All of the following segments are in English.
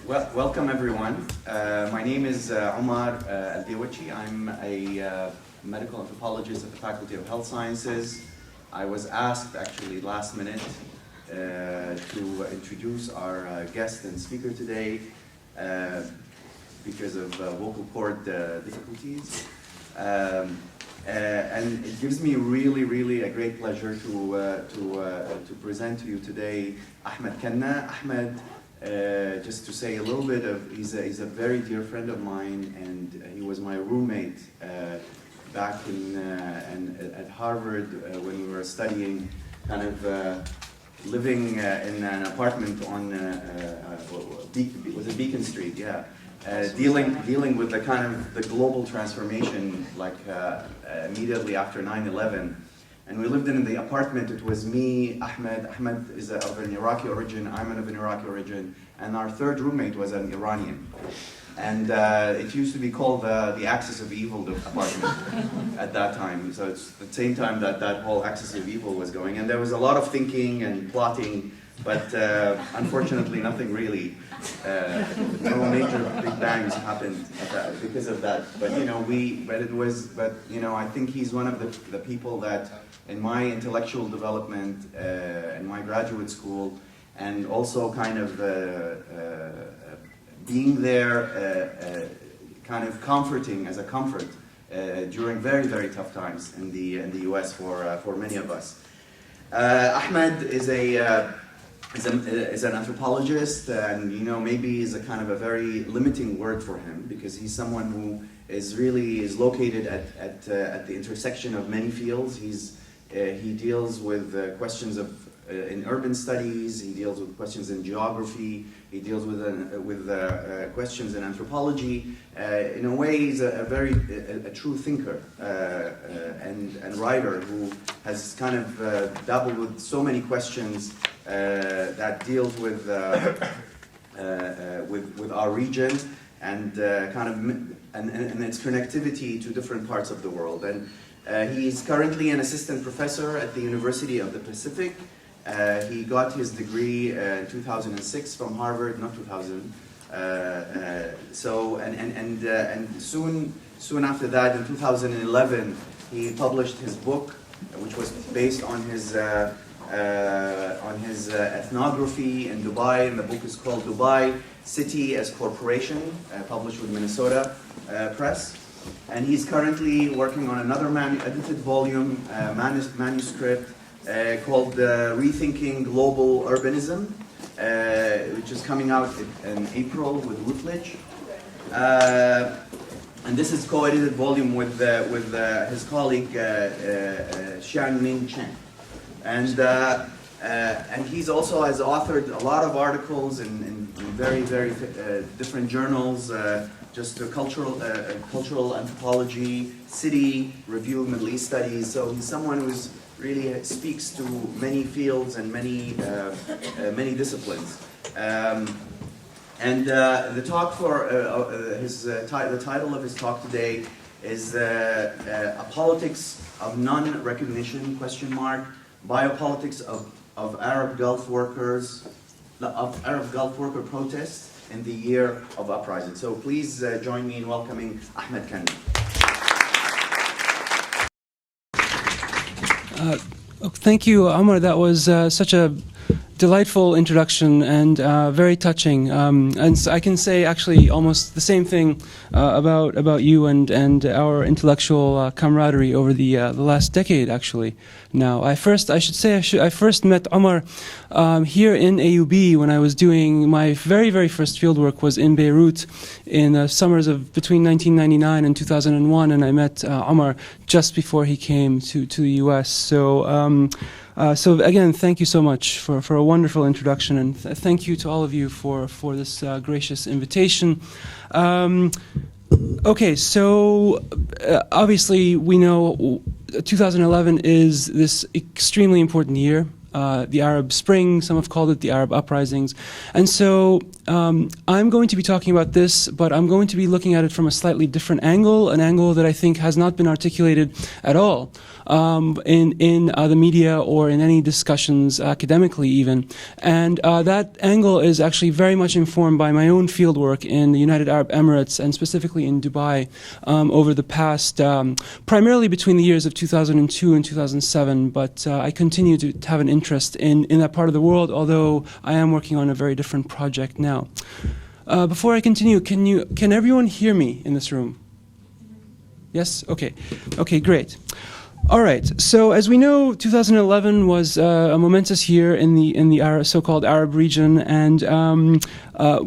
Welcome everyone. My name is Omar Al-Diwachi. I'm a medical anthropologist at the Faculty of Health Sciences. I was asked actually last minute to introduce our guest and speaker today because of vocal cord difficulties. And it gives me really a great pleasure to present to you today Ahmad Kanna. Ahmad, just to say a little bit of, he's a very dear friend of mine, and he was my roommate back at Harvard when we were studying, kind of living in an apartment on was it Beacon Street? Yeah. Dealing with the kind of the global transformation, like immediately after 9/11, and we lived in the apartment. It was me, Ahmed. Ahmed is of an Iraqi origin. I'm of an Iraqi origin, and our third roommate was an Iranian. And it used to be called the Axis of Evil apartment at that time. So it's the same time that whole Axis of Evil was going, and there was a lot of thinking and plotting, but unfortunately nothing really. No major big bangs happened because of that. But I think he's one of the people that, in my intellectual development, in my graduate school, and also kind of being there, kind of comforting as a comfort during very tough times in the U.S. for many of us. Ahmed is an anthropologist, and maybe is a kind of a very limiting word for him, because he's someone who is located at the intersection of many fields. He deals with questions of in urban studies. He deals with questions in geography. He deals with questions in anthropology. In a way, he's a true thinker and writer who has kind of dabbled with so many questions that deals with our region and and its connectivity to different parts of the world. And he's currently an assistant professor at the University of the Pacific. He got his degree in 2006 from Harvard, not 2000. And soon after that, in 2011, he published his book, which was based on his ethnography in Dubai, and the book is called Dubai City as Corporation, published with Minnesota Press. And he's currently working on another edited volume, manuscript, called Rethinking Global Urbanism, which is coming out in April with Routledge. And this is co-edited volume with his colleague Xiangming Chen. And he's also has authored a lot of articles in very different journals, just cultural anthropology, City Review of Middle East Studies. So he's someone who's really speaks to many fields and many disciplines. The talk for the title of his talk today is "A Politics of Non-Recognition?" Biopolitics of Arab Gulf worker protests in the Year of Uprising. So please join me in welcoming Ahmad Kanna. Thank you, Omar. That was such a delightful introduction and very touching. And so I can say actually almost the same thing about you and our intellectual camaraderie over the last decade. Actually, now I first met Omar here in AUB when I was doing my very first fieldwork was in Beirut in summers of between 1999 and 2001, and I met Omar just before he came to the U.S. So again, thank you so much for a wonderful introduction, and thank you to all of you for this gracious invitation. Okay, so obviously we know 2011 is this extremely important year. the Arab Spring, some have called it the Arab Uprisings. And so I'm going to be talking about this, but I'm going to be looking at it from a slightly different angle, an angle that I think has not been articulated at all in the media or in any discussions academically even. And that angle is actually very much informed by my own fieldwork in the United Arab Emirates and specifically in Dubai over the past, primarily between the years of 2002 and 2007, but I continue to have an interest in that part of the world, although I am working on a very different project now. Before I continue, can everyone hear me in this room? Yes? Okay. Okay, great. All right. So as we know, 2011 was a momentous year in the so-called Arab region, and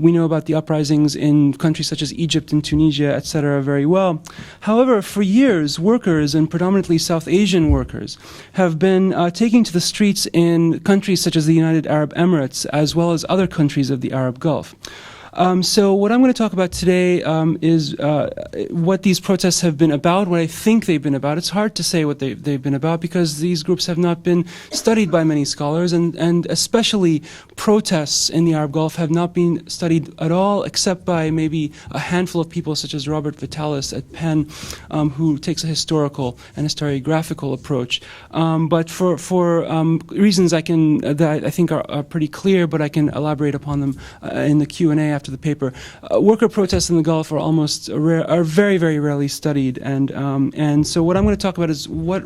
we know about the uprisings in countries such as Egypt and Tunisia, etc., very well. However, for years, workers, and predominantly South Asian workers, have been taking to the streets in countries such as the United Arab Emirates, as well as other countries of the Arab Gulf. So what I'm going to talk about today is what these protests have been about, what I think they've been about. It's hard to say what they've been about because these groups have not been studied by many scholars, and especially protests in the Arab Gulf have not been studied at all, except by maybe a handful of people such as Robert Vitalis at Penn, who takes a historical and historiographical approach. But for reasons that I think are pretty clear, but I can elaborate upon them in the Q&A after the paper. Worker protests in the Gulf are very, very rarely studied, and so what I'm going to talk about is what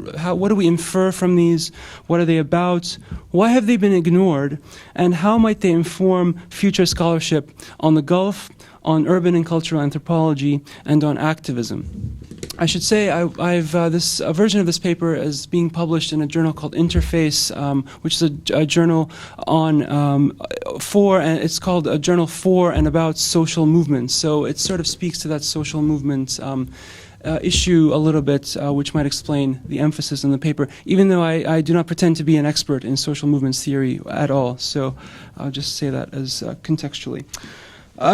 do we infer from these? What are they about? Why have they been ignored? And how might they inform future scholarship on the Gulf, on urban and cultural anthropology, and on activism? I should say this version of this paper is being published in a journal called Interface, which is a journal on and it's called a journal for and about social movements. So it sort of speaks to that social movement issue a little bit, which might explain the emphasis in the paper, even though I do not pretend to be an expert in social movements theory at all. So I'll just say that as contextually.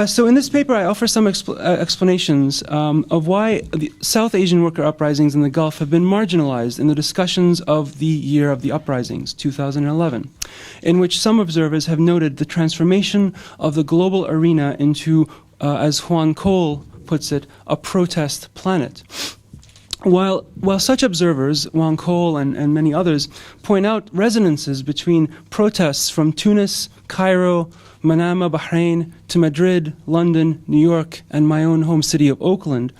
So in this paper, I offer some explanations of why the South Asian worker uprisings in the Gulf have been marginalized in the discussions of the Year of the Uprisings, 2011, in which some observers have noted the transformation of the global arena into, as Juan Cole puts it, a protest planet. While such observers, Juan Cole and many others, point out resonances between protests from Tunis, Cairo, Manama, Bahrain, to Madrid, London, New York, and my own home city of Oakland,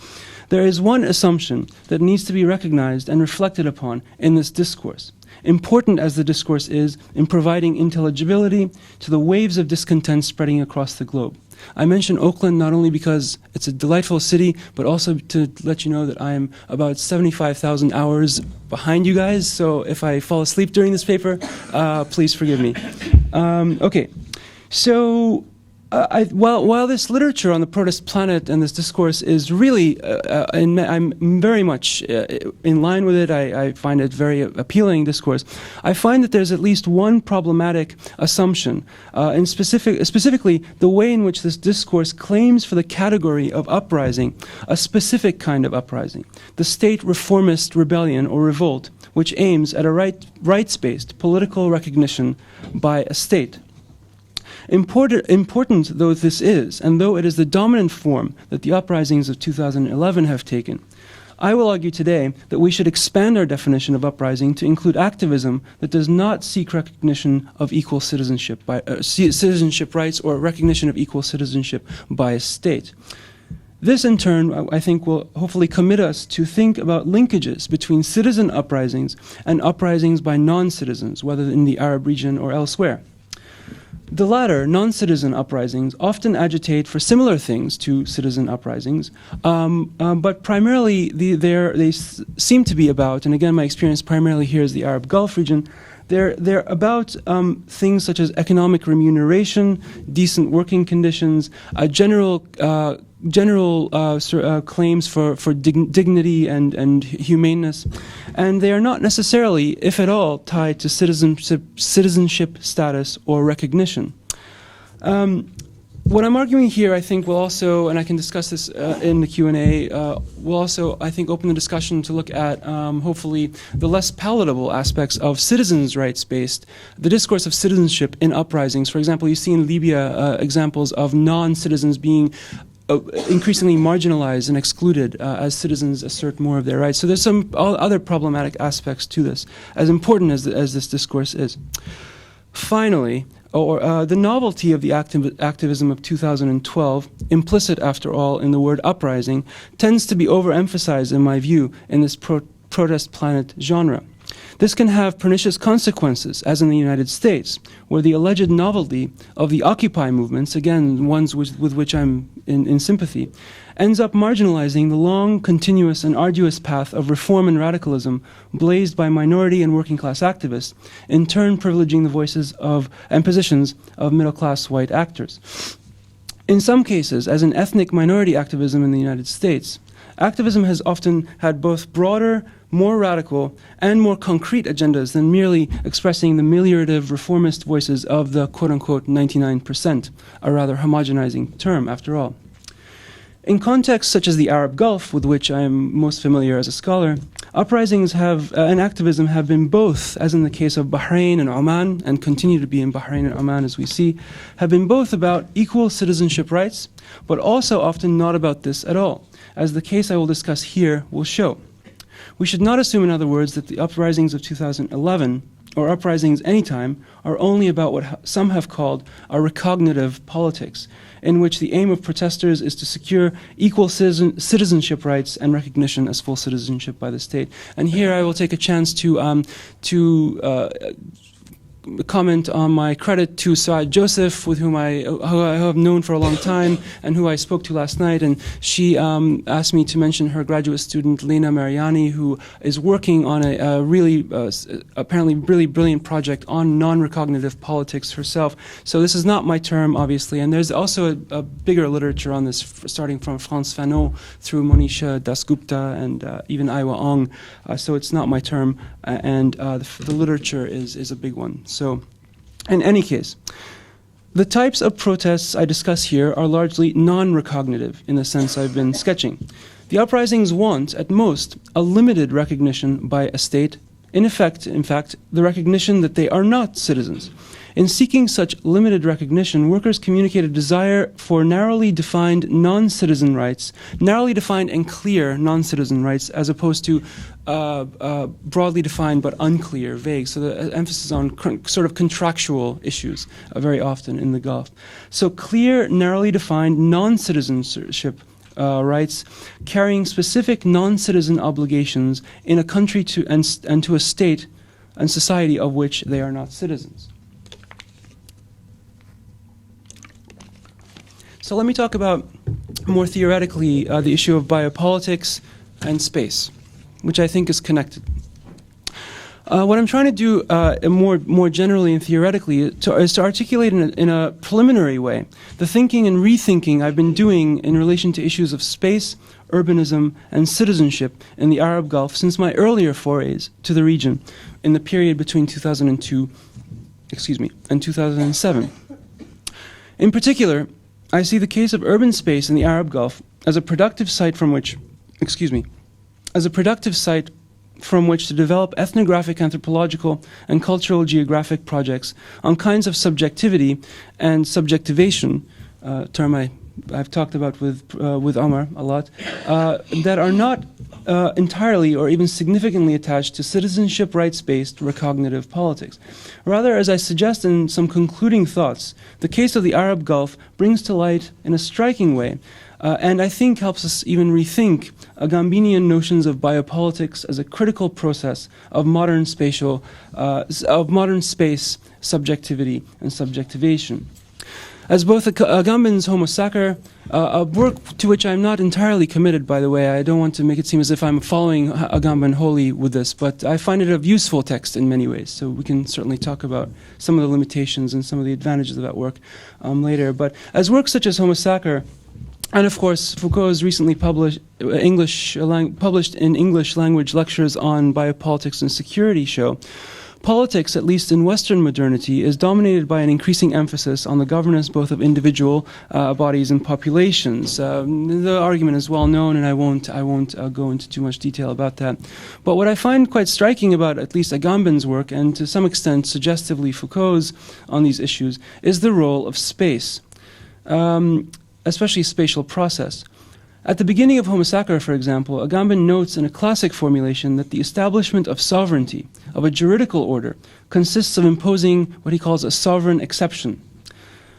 there is one assumption that needs to be recognized and reflected upon in this discourse, important as the discourse is in providing intelligibility to the waves of discontent spreading across the globe. I mention Oakland not only because it's a delightful city, but also to let you know that I am about 75,000 hours behind you guys, so if I fall asleep during this paper, please forgive me. Okay. So, while this literature on the protest planet and this discourse is really, I'm very much in line with it, I find it very appealing discourse, I find that there's at least one problematic assumption, and specifically the way in which this discourse claims for the category of uprising a specific kind of uprising, the state reformist rebellion or revolt, which aims at a rights-based political recognition by a state. Important though this is, and though it is the dominant form that the uprisings of 2011 have taken, I will argue today that we should expand our definition of uprising to include activism that does not seek recognition of equal citizenship rights or recognition of equal citizenship by a state. This, in turn, I think will hopefully commit us to think about linkages between citizen uprisings and uprisings by non-citizens, whether in the Arab region or elsewhere. The latter, non-citizen uprisings, often agitate for similar things to citizen uprisings, but primarily they seem to be about, and again my experience primarily here is the Arab Gulf region, they're about things such as economic remuneration, decent working conditions, general claims for dignity and humaneness, and they are not necessarily, if at all, tied to citizenship status or recognition. what I'm arguing here, I think, will also, and I can discuss this in the Q&A, will also, I think, open the discussion to look at, hopefully, the less palatable aspects of citizens' rights-based, the discourse of citizenship in uprisings. For example, you see in Libya examples of non-citizens being increasingly marginalized and excluded as citizens assert more of their rights. So there's some other problematic aspects to this, as important as this discourse is. Finally, the novelty of the activism of 2012, implicit after all in the word uprising, tends to be overemphasized in my view in this protest planet genre. This can have pernicious consequences, as in the United States, where the alleged novelty of the Occupy movements, again, ones with which I'm in sympathy, ends up marginalizing the long, continuous, and arduous path of reform and radicalism blazed by minority and working-class activists, in turn privileging the voices and positions of middle-class white actors. In some cases, as in ethnic minority activism in the United States, activism has often had both broader, more radical, and more concrete agendas than merely expressing the meliorative reformist voices of the quote-unquote 99%, a rather homogenizing term after all. In contexts such as the Arab Gulf, with which I am most familiar as a scholar, uprisings and activism have been both, as in the case of Bahrain and Oman, and continue to be in Bahrain and Oman as we see, have been both about equal citizenship rights, but also often not about this at all, as the case I will discuss here will show. We should not assume, in other words, that the uprisings of 2011, or uprisings anytime, are only about what some have called a recognitive politics, in which the aim of protesters is to secure equal citizenship rights and recognition as full citizenship by the state. And here I will take a chance to comment on my credit to Saad Joseph, with whom I have known for a long time and who I spoke to last night. And she asked me to mention her graduate student, Lena Mariani, who is working on a really, apparently really brilliant project on non-recognitive politics herself. So this is not my term, obviously. And there's also a bigger literature on this, starting from Frantz Fanon through Monisha Dasgupta and even Aiwa Ong. So it's not my term. And the literature is a big one. So, in any case, the types of protests I discuss here are largely non-recognitive in the sense I've been sketching. The uprisings want, at most, a limited recognition by a state, in fact, the recognition that they are not citizens. In seeking such limited recognition, workers communicate a desire for narrowly defined non-citizen rights, narrowly defined and clear non-citizen rights, as opposed to broadly defined but unclear, vague. So the emphasis on sort of contractual issues very often in the Gulf. So clear, narrowly defined non-citizenship rights, carrying specific non-citizen obligations in a country and to a state and society of which they are not citizens. So let me talk about, more theoretically, the issue of biopolitics and space, which I think is connected. What I'm trying to do more generally and theoretically is to articulate in a preliminary way the thinking and rethinking I've been doing in relation to issues of space, urbanism, and citizenship in the Arab Gulf since my earlier forays to the region in the period between 2002 and 2007. In particular, I see the case of urban space in the Arab Gulf as a productive site from which, to develop ethnographic, anthropological, and cultural geographic projects on kinds of subjectivity and subjectivation, term I've talked about with Omar a lot, that are not entirely or even significantly attached to citizenship rights-based recognitive politics. Rather, as I suggest in some concluding thoughts, the case of the Arab Gulf brings to light in a striking way, and I think helps us even rethink Agambinian notions of biopolitics as a critical process of modern space subjectivity and subjectivation. As both Agamben's Homo Sacer, a work to which I'm not entirely committed, by the way. I don't want to make it seem as if I'm following Agamben wholly with this, but I find it a useful text in many ways, so we can certainly talk about some of the limitations and some of the advantages of that work later. But as works such as Homo Sacer, and of course, Foucault's recently published in English language lectures on biopolitics and security show, Politics, at least in Western modernity, is dominated by an increasing emphasis on the governance both of individual bodies and populations. The argument is well known, and I won't go into too much detail about that. But what I find quite striking about at least Agamben's work, and to some extent suggestively Foucault's on these issues, is the role of space, especially spatial process. At the beginning of Homosacre, for example, Agamben notes in a classic formulation that the establishment of sovereignty, of a juridical order, consists of imposing what he calls a sovereign exception.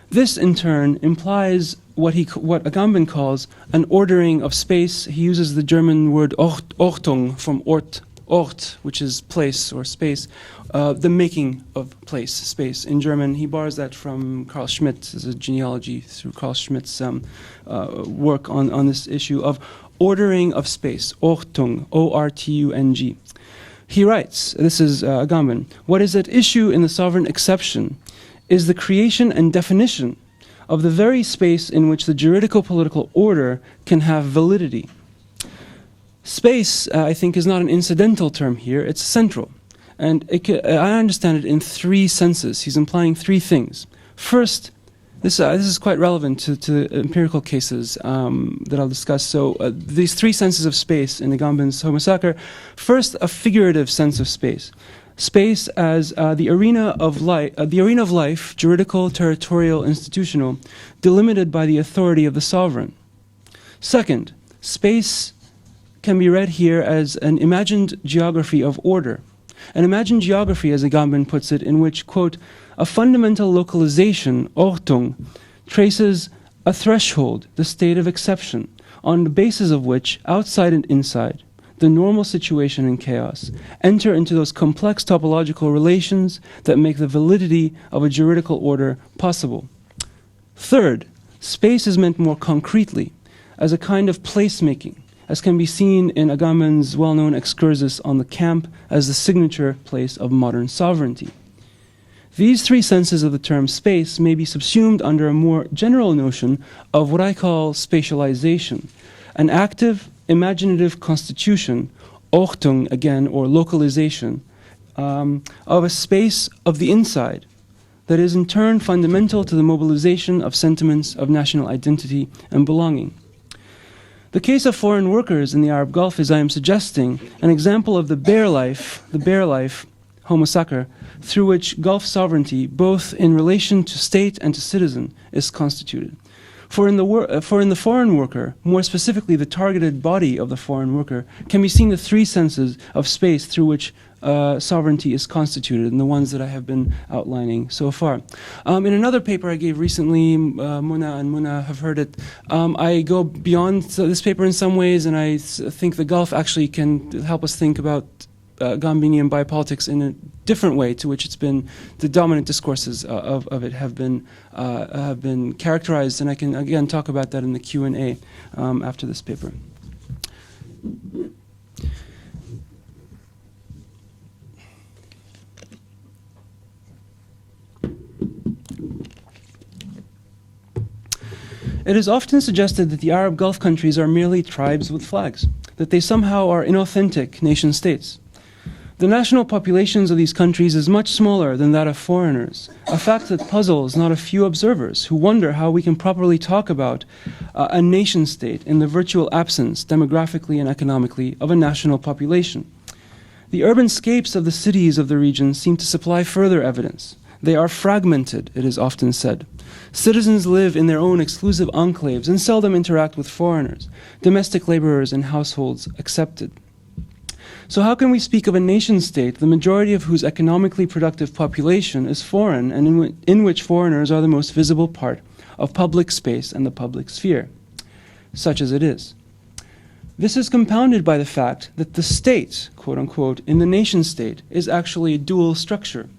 This, in turn, implies what Agamben calls an ordering of space. He uses the German word Ordnung from Ort, which is place or space, the making of place, space. In German, he borrows that from Carl Schmitt as a genealogy through Carl Schmitt's work on this issue of ordering of space, Ordnung, O-R-T-U-N-G. He writes, this is Agamben, what is at issue in the sovereign exception is the creation and definition of the very space in which the juridical political order can have validity. Space, I think, is not an incidental term here, it's central. And I understand it in three senses. He's implying three things. First, this is quite relevant to the empirical cases that I'll discuss. So these three senses of space in Agamben's Homosacre. First, a figurative sense of space. Space as the arena of life, juridical, territorial, institutional, delimited by the authority of the sovereign. Second, space can be read here as an imagined geography of order. An imagined geography, as Agamben puts it, in which, quote, a fundamental localization, Ordnung, traces a threshold, the state of exception, on the basis of which, outside and inside, the normal situation and chaos enter into those complex topological relations that make the validity of a juridical order possible. Third, space is meant more concretely as a kind of placemaking, as can be seen in Agamben's well-known excursus on the camp as the signature place of modern sovereignty. These three senses of the term space may be subsumed under a more general notion of what I call spatialization, an active, imaginative constitution, Ordnung again, or localization, of a space of the inside that is in turn fundamental to the mobilization of sentiments of national identity and belonging. The case of foreign workers in the Arab Gulf is, I am suggesting, an example of the bare life, Homosacre, through which Gulf sovereignty, both in relation to state and to citizen, is constituted. For in the foreign worker, more specifically the targeted body of the foreign worker, can be seen the three senses of space through which sovereignty is constituted, and the ones that I have been outlining so far. In another paper I gave recently, Muna have heard it, I go beyond this paper in some ways, and I think the Gulf actually can help us think about Gambinian biopolitics in a different way, to which it's been the dominant discourses of it have been characterized, and I can again talk about that in the Q&A after this paper. It is often suggested that the Arab Gulf countries are merely tribes with flags, that they somehow are inauthentic nation states. The national populations of these countries is much smaller than that of foreigners, a fact that puzzles not a few observers who wonder how we can properly talk about a nation state in the virtual absence, demographically and economically, of a national population. The urban scapes of the cities of the region seem to supply further evidence. They are fragmented, it is often said. Citizens live in their own exclusive enclaves and seldom interact with foreigners, domestic laborers and households excepted. So how can we speak of a nation-state, the majority of whose economically productive population is foreign, and in which foreigners are the most visible part of public space and the public sphere, such as it is? This is compounded by the fact that the state, quote-unquote, in the nation-state is actually a dual structure.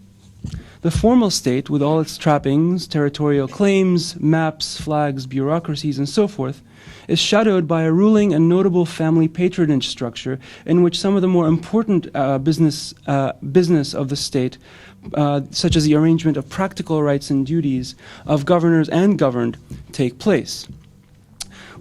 The formal state, with all its trappings, territorial claims, maps, flags, bureaucracies, and so forth, is shadowed by a ruling and notable family patronage structure in which some of the more important business of the state, such as the arrangement of practical rights and duties of governors and governed, take place.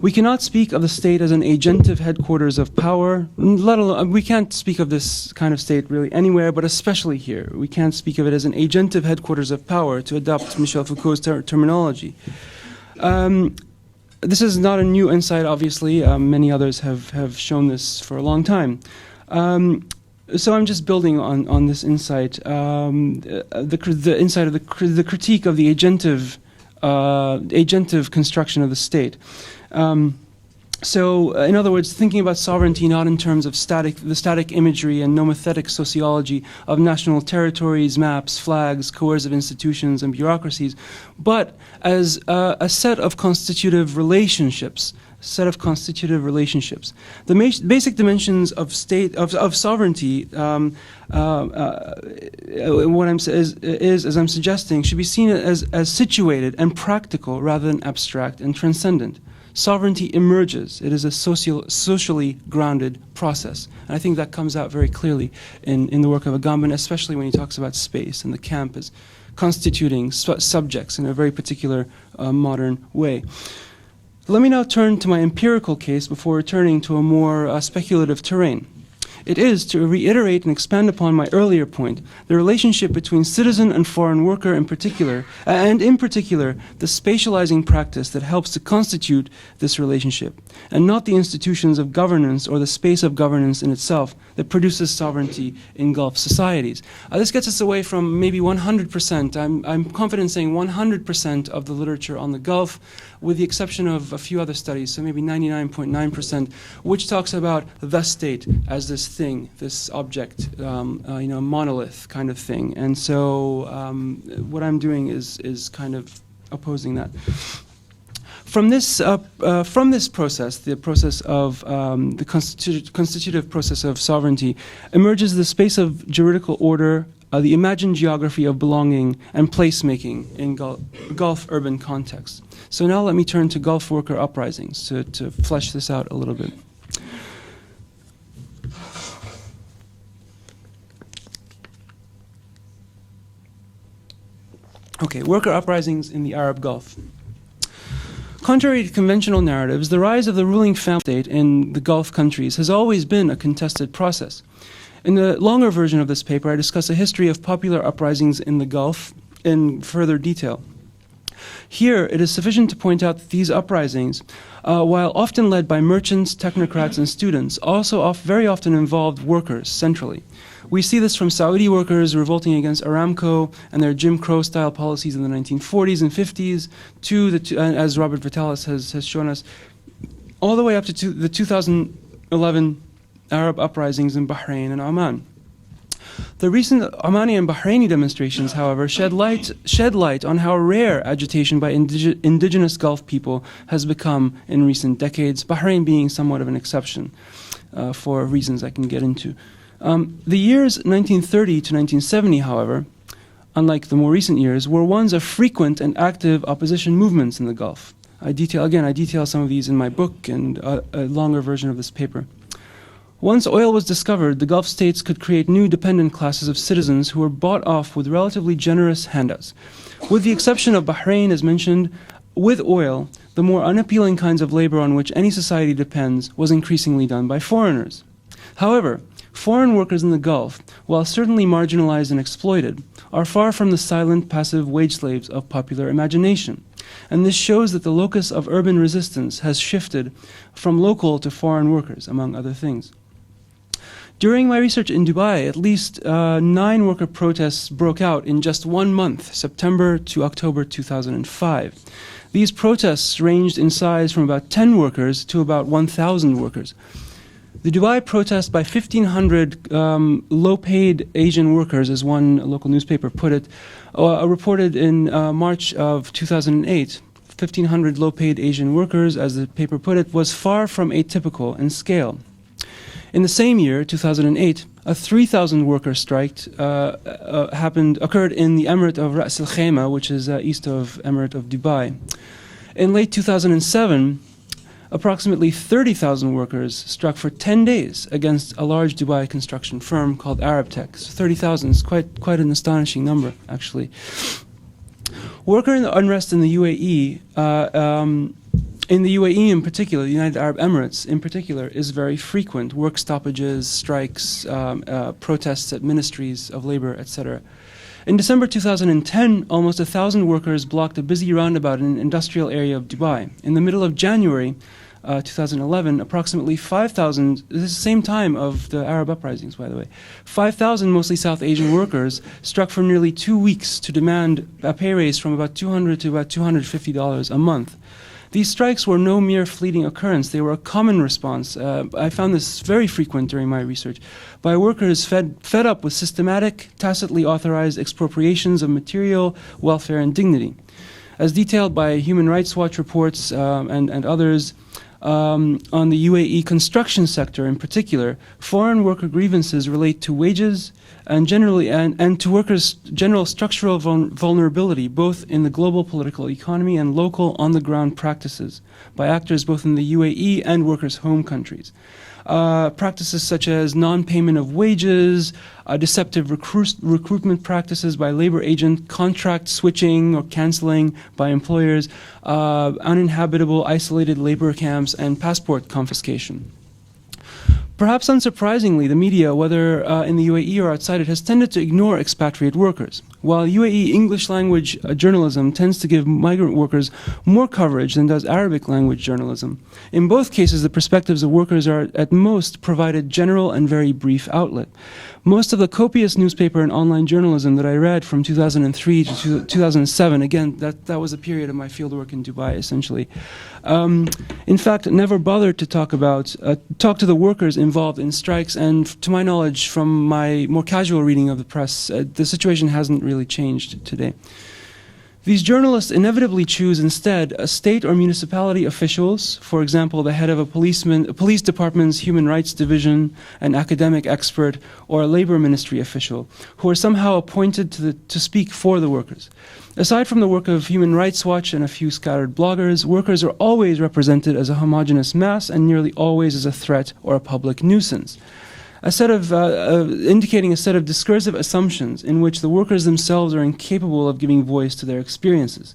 We cannot speak of the state as an agentive headquarters of power, let alone, we can't speak of this kind of state really anywhere, but especially here. We can't speak of it as an agentive headquarters of power, to adopt Michel Foucault's terminology. This is not a new insight, obviously. Many others have shown this for a long time. So I'm just building on this insight, the insight of the critique of the agentive construction of the state. So, in other words, thinking about sovereignty not in terms of the static imagery and nomothetic sociology of national territories, maps, flags, coercive institutions, and bureaucracies, but as a set of constitutive relationships. The basic dimensions of sovereignty, what as I'm suggesting, should be seen as situated and practical rather than abstract and transcendent. Sovereignty emerges. It is a socially grounded process. And I think that comes out very clearly in the work of Agamben, especially when he talks about space and the camp as constituting subjects in a very particular modern way. Let me now turn to my empirical case before returning to a more speculative terrain. It is, to reiterate and expand upon my earlier point, the relationship between citizen and foreign worker in particular, and in particular, the spatializing practice that helps to constitute this relationship, and not the institutions of governance or the space of governance in itself that produces sovereignty in Gulf societies. This gets us away from maybe 100%, I'm confident saying 100% of the literature on the Gulf, with the exception of a few other studies, so maybe 99.9%, which talks about the state as this thing, this object, monolith kind of thing. And so what I'm doing is kind of opposing that. From this process, the process of the constitutive process of sovereignty, emerges the space of juridical order, the imagined geography of belonging and placemaking in Gulf urban contexts. So now let me turn to Gulf worker uprisings to flesh this out a little bit. Okay, worker uprisings in the Arab Gulf. Contrary to conventional narratives, the rise of the ruling family state in the Gulf countries has always been a contested process. In the longer version of this paper, I discuss a history of popular uprisings in the Gulf in further detail. Here, it is sufficient to point out that these uprisings, while often led by merchants, technocrats, and students, also very often involved workers centrally. We see this from Saudi workers revolting against Aramco and their Jim Crow-style policies in the 1940s and 50s, as Robert Vitalis has shown us, all the way up to the 2011 Arab uprisings in Bahrain and Oman. The recent Omani and Bahraini demonstrations, however, shed light on how rare agitation by indigenous Gulf people has become in recent decades, Bahrain being somewhat of an exception for reasons I can get into. The years 1930 to 1970, however, unlike the more recent years, were ones of frequent and active opposition movements in the Gulf. I detail some of these in my book and a longer version of this paper. Once oil was discovered, the Gulf states could create new dependent classes of citizens who were bought off with relatively generous handouts. With the exception of Bahrain, as mentioned, with oil, the more unappealing kinds of labor on which any society depends was increasingly done by foreigners. However, foreign workers in the Gulf, while certainly marginalized and exploited, are far from the silent, passive wage slaves of popular imagination. And this shows that the locus of urban resistance has shifted from local to foreign workers, among other things. During my research in Dubai, at least 9 worker protests broke out in just 1 month, September to October 2005. These protests ranged in size from about 10 workers to about 1,000 workers. The Dubai protest by 1,500 low-paid Asian workers, as one local newspaper put it, reported in March of 2008. 1,500 low-paid Asian workers, as the paper put it, was far from atypical in scale. In the same year, 2008, a 3,000 worker strike occurred in the Emirate of Ras Al Khaimah, which is east of Emirate of Dubai. In late 2007, approximately 30,000 workers struck for 10 days against a large Dubai construction firm called Arabtech. So 30,000 is quite an astonishing number, actually. Worker unrest in the UAE in the UAE in particular, the United Arab Emirates in particular, is very frequent. Work stoppages, strikes, protests at ministries of labor, etc. In December 2010, almost 1,000 workers blocked a busy roundabout in an industrial area of Dubai. In the middle of January 2011, approximately 5,000, this is the same time of the Arab uprisings, by the way, 5,000 mostly South Asian workers struck for nearly 2 weeks to demand a pay raise from about $200 to about $250 a month. These strikes were no mere fleeting occurrence. They were a common response. I found this very frequent during my research, by workers fed up with systematic, tacitly authorized expropriations of material, welfare, and dignity. As detailed by Human Rights Watch reports and others, on the UAE construction sector in particular, foreign worker grievances relate to wages and to workers' general structural vulnerability, both in the global political economy and local on-the-ground practices by actors both in the UAE and workers' home countries. Practices such as non-payment of wages, deceptive recruitment practices by labor agent, contract switching or canceling by employers, uninhabitable isolated labor camps, and passport confiscation. Perhaps unsurprisingly, the media, whether in the UAE or outside it, has tended to ignore expatriate workers. While UAE English language journalism tends to give migrant workers more coverage than does Arabic language journalism, in both cases the perspectives of workers are at most provided general and very brief outlet. Most of the copious newspaper and online journalism that I read from 2003 to 2007, again, that was a period of my fieldwork in Dubai, essentially, in fact, never bothered to talk to the workers involved in strikes, and to my knowledge, from my more casual reading of the press, the situation hasn't really changed today. These journalists inevitably choose instead state or municipality officials, for example, the head of a police department's human rights division, an academic expert, or a labor ministry official, who are somehow appointed to speak for the workers. Aside from the work of Human Rights Watch and a few scattered bloggers, workers are always represented as a homogeneous mass and nearly always as a threat or a public nuisance. Indicating a set of discursive assumptions in which the workers themselves are incapable of giving voice to their experiences.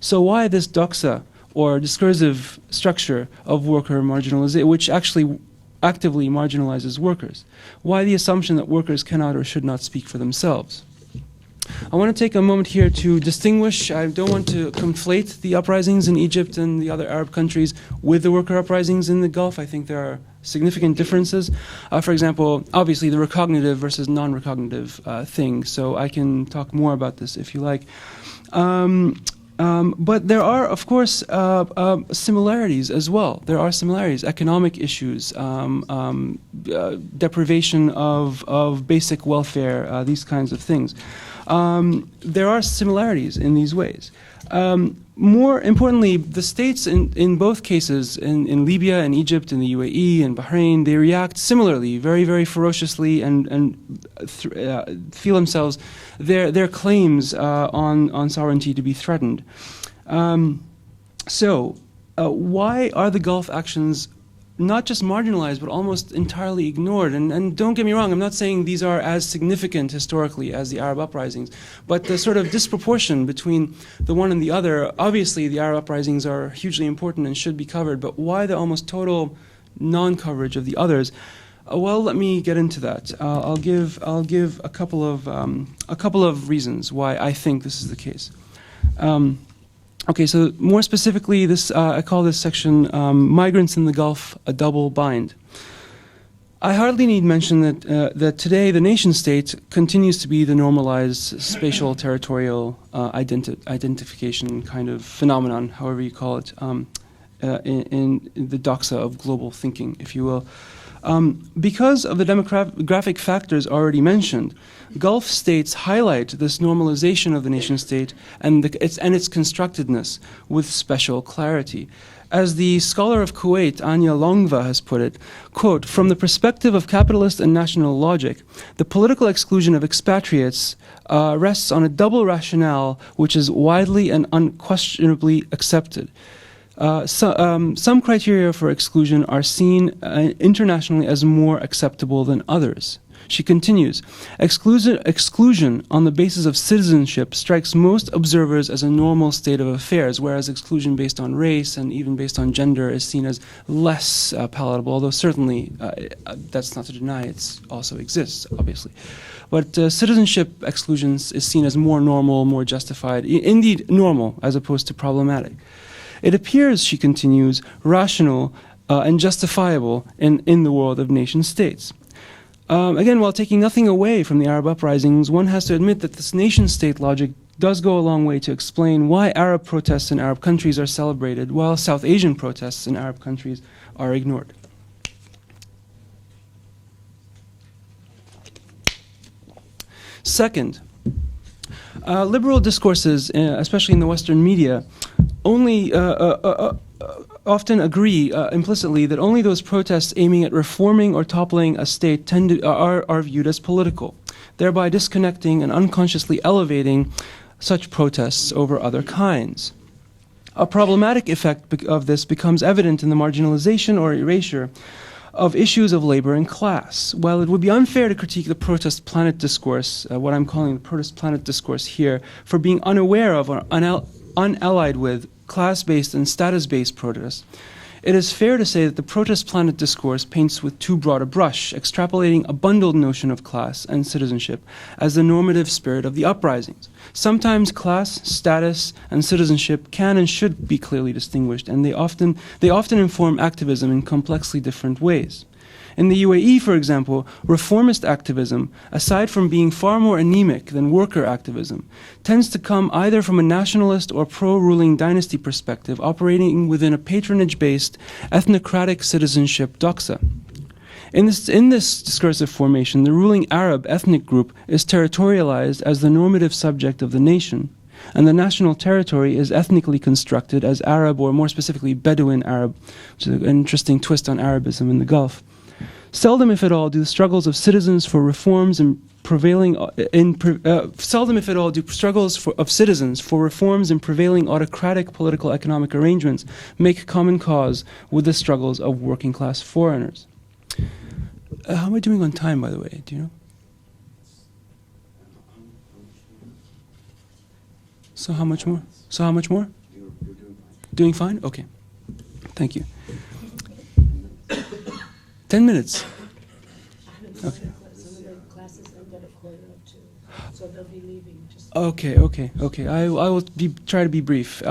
So why this doxa, or discursive structure of worker marginalization, which actually actively marginalizes workers? Why the assumption that workers cannot or should not speak for themselves? I want to take a moment here to distinguish. I don't want to conflate the uprisings in Egypt and the other Arab countries with the worker uprisings in the Gulf. I think there are significant differences. For example, obviously the recognitive versus non-recognitive thing. So I can talk more about this if you like. But there are, of course, similarities as well. There are similarities, economic issues, deprivation of basic welfare, these kinds of things. There are similarities in these ways. More importantly, the states in both cases, in Libya and Egypt, in the UAE and Bahrain, they react similarly, very, very ferociously, and feel themselves, their claims on sovereignty to be threatened. Why are the Gulf actions not just marginalized, but almost entirely ignored? And don't get me wrong, I'm not saying these are as significant historically as the Arab uprisings, but the sort of disproportion between the one and the other, obviously the Arab uprisings are hugely important and should be covered, but why the almost total non-coverage of the others? Well, let me get into that. I'll give a couple of reasons why I think this is the case. Okay, so more specifically, I call this section Migrants in the Gulf, a Double Bind. I hardly need mention that today the nation-state continues to be the normalized spatial territorial identification kind of phenomenon, however you call it, in the doxa of global thinking, if you will. Because of the demographic factors already mentioned, Gulf states highlight this normalization of the nation-state and its constructedness with special clarity. As the scholar of Kuwait, Anya Longva, has put it, quote, "From the perspective of capitalist and national logic, the political exclusion of expatriates rests on a double rationale which is widely and unquestionably accepted. Some criteria for exclusion are seen internationally as more acceptable than others. She continues, exclusion on the basis of citizenship strikes most observers as a normal state of affairs, whereas exclusion based on race and even based on gender is seen as less palatable, although certainly that's not to deny it also exists, obviously. But citizenship exclusions is seen as more normal, more justified, indeed normal, as opposed to problematic. It appears, she continues, rational and justifiable in the world of nation states. Again, while taking nothing away from the Arab uprisings, one has to admit that this nation-state logic does go a long way to explain why Arab protests in Arab countries are celebrated, while South Asian protests in Arab countries are ignored. Second, liberal discourses, especially in the Western media, only often agree implicitly that only those protests aiming at reforming or toppling a state are viewed as political, thereby disconnecting and unconsciously elevating such protests over other kinds. A problematic effect of this becomes evident in the marginalization or erasure of issues of labor and class. While it would be unfair to critique the protest planet discourse, what I'm calling the protest planet discourse here, for being unaware of or unallied with class-based and status-based protests, it is fair to say that the protest planet discourse paints with too broad a brush, extrapolating a bundled notion of class and citizenship as the normative spirit of the uprisings. Sometimes class, status, and citizenship can and should be clearly distinguished, and they often inform activism in complexly different ways. In the UAE, for example, reformist activism, aside from being far more anemic than worker activism, tends to come either from a nationalist or pro-ruling dynasty perspective, operating within a patronage-based ethnocratic citizenship doxa. In this discursive formation, the ruling Arab ethnic group is territorialized as the normative subject of the nation, and the national territory is ethnically constructed as Arab, or more specifically Bedouin Arab, which is an interesting twist on Arabism in the Gulf. Seldom, if at all, do the struggles of citizens for reforms in prevailing seldom, if at all, do struggles of citizens for reforms in prevailing autocratic political economic arrangements make common cause with the struggles of working class foreigners. How am I doing on time, by the way? Do you know? So how much more? You're doing fine. Okay. Thank you. 10 minutes. Okay. Some of the classes end at 1:45, so they'll be leaving. Okay. I will try to be brief.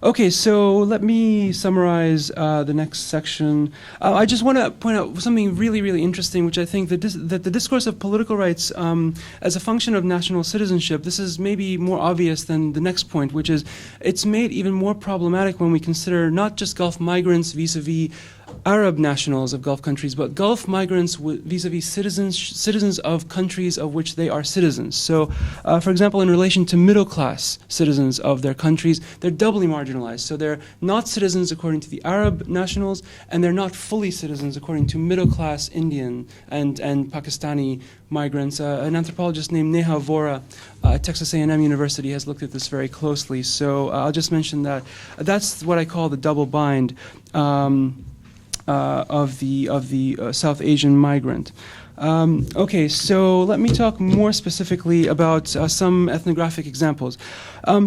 Okay, so let me summarize the next section. I just want to point out something really, really interesting, which I think that the discourse of political rights as a function of national citizenship, this is maybe more obvious than the next point, which is it's made even more problematic when we consider not just Gulf migrants vis-a-vis Arab nationals of Gulf countries, but Gulf migrants vis-a-vis citizens of countries of which they are citizens. So, for example, in relation to middle-class citizens of their countries, they're doubly marginalized. So they're not citizens according to the Arab nationals, and they're not fully citizens according to middle-class Indian and Pakistani migrants. An anthropologist named Neha Vora at Texas A&M University has looked at this very closely. So I'll just mention that. That's what I call the double bind of the South Asian migrant. Okay, so let me talk more specifically about some ethnographic examples.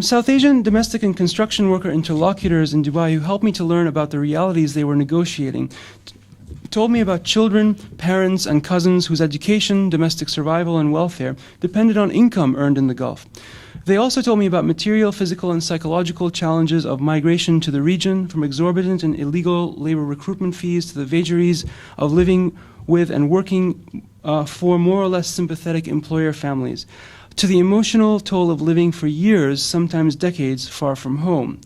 South Asian domestic and construction worker interlocutors in Dubai who helped me to learn about the realities they were negotiating told me about children, parents, and cousins whose education, domestic survival, and welfare depended on income earned in the Gulf. They also told me about material, physical, and psychological challenges of migration to the region, from exorbitant and illegal labor recruitment fees to the vagaries of living with and working for more or less sympathetic employer families, to the emotional toll of living for years, sometimes decades, far from home.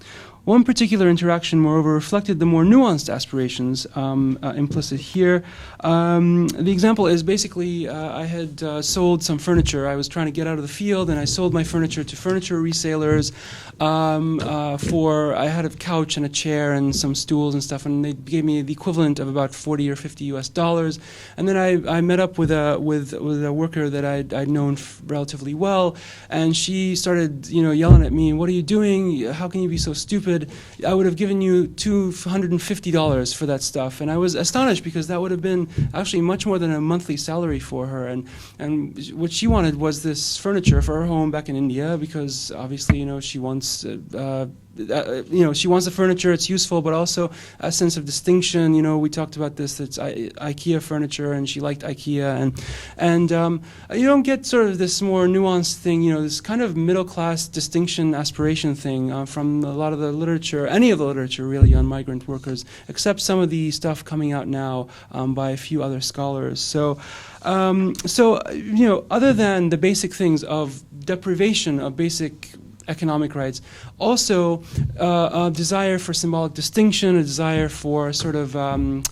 One particular interaction, moreover, reflected the more nuanced aspirations implicit here. The example is basically I had sold some furniture. I was trying to get out of the field, and I sold my furniture to furniture resellers. I had a couch and a chair and some stools and stuff, and they gave me the equivalent of about $40 or $50 US. And then I met up with a worker that I'd known relatively well, and she started yelling at me, "What are you doing? How can you be so stupid?" did, I would have given you $250 for that stuff. And I was astonished because that would have been actually much more than a monthly salary for her. And what she wanted was this furniture for her home back in India because obviously, she wants she wants the furniture, it's useful, but also a sense of distinction. We talked about this, it's IKEA furniture, and she liked IKEA. And you don't get sort of this more nuanced thing, this kind of middle-class distinction aspiration thing from a lot of the literature, any of the literature really, on migrant workers, except some of the stuff coming out now by a few other scholars. So, other than the basic things of deprivation of basic economic rights, also a desire for symbolic distinction, a desire for sort of,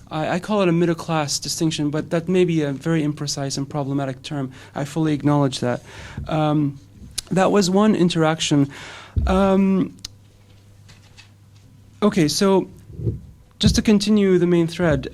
I call it a middle class distinction, but that may be a very imprecise and problematic term. I fully acknowledge that. That was one interaction. Okay, so just to continue the main thread,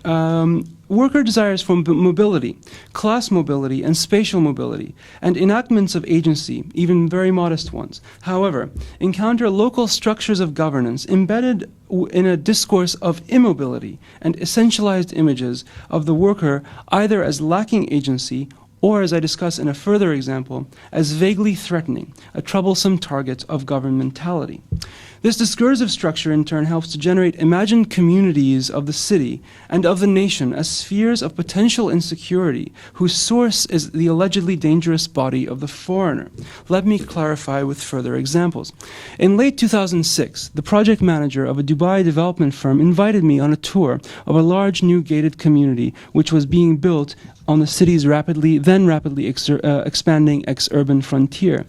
worker desires for mobility, class mobility, and spatial mobility, and enactments of agency, even very modest ones, however, encounter local structures of governance embedded in a discourse of immobility and essentialized images of the worker either as lacking agency or, as I discuss in a further example, as vaguely threatening, a troublesome target of governmentality. This discursive structure, in turn, helps to generate imagined communities of the city and of the nation as spheres of potential insecurity, whose source is the allegedly dangerous body of the foreigner. Let me clarify with further examples. In late 2006, the project manager of a Dubai development firm invited me on a tour of a large new gated community which was being built on the city's rapidly expanding ex-urban frontier.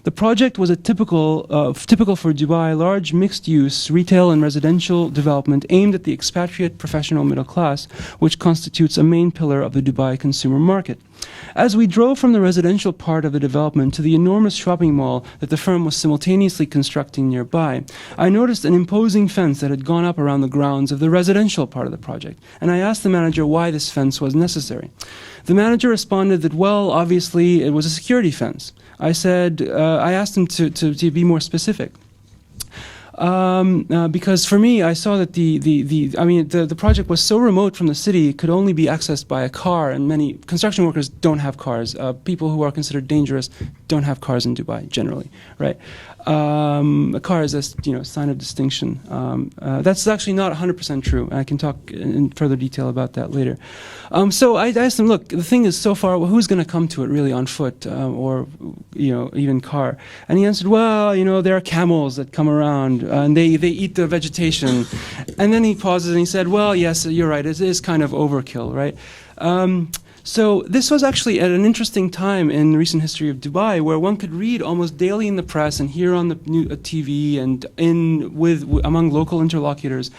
The project was a typical for Dubai, large mixed-use retail and residential development aimed at the expatriate professional middle class, which constitutes a main pillar of the Dubai consumer market. As we drove from the residential part of the development to the enormous shopping mall that the firm was simultaneously constructing nearby, I noticed an imposing fence that had gone up around the grounds of the residential part of the project, and I asked the manager why this fence was necessary. The manager responded that, well, obviously it was a security fence. I asked him to be more specific. Because for me, I saw that the project was so remote from the city, it could only be accessed by a car, and many construction workers don't have cars. People who are considered dangerous don't have cars in Dubai, generally, right? A car is a sign of distinction. That's actually not 100% true. I can talk in further detail about that later. So I asked him, look, the thing is, so far, who's going to come to it really on foot or even car? And he answered, well, there are camels that come around and they eat the vegetation. And then he pauses and he said, well, yes, you're right, it is kind of overkill, right? So this was actually at an interesting time in the recent history of Dubai, where one could read almost daily in the press and hear on the TV and among local interlocutors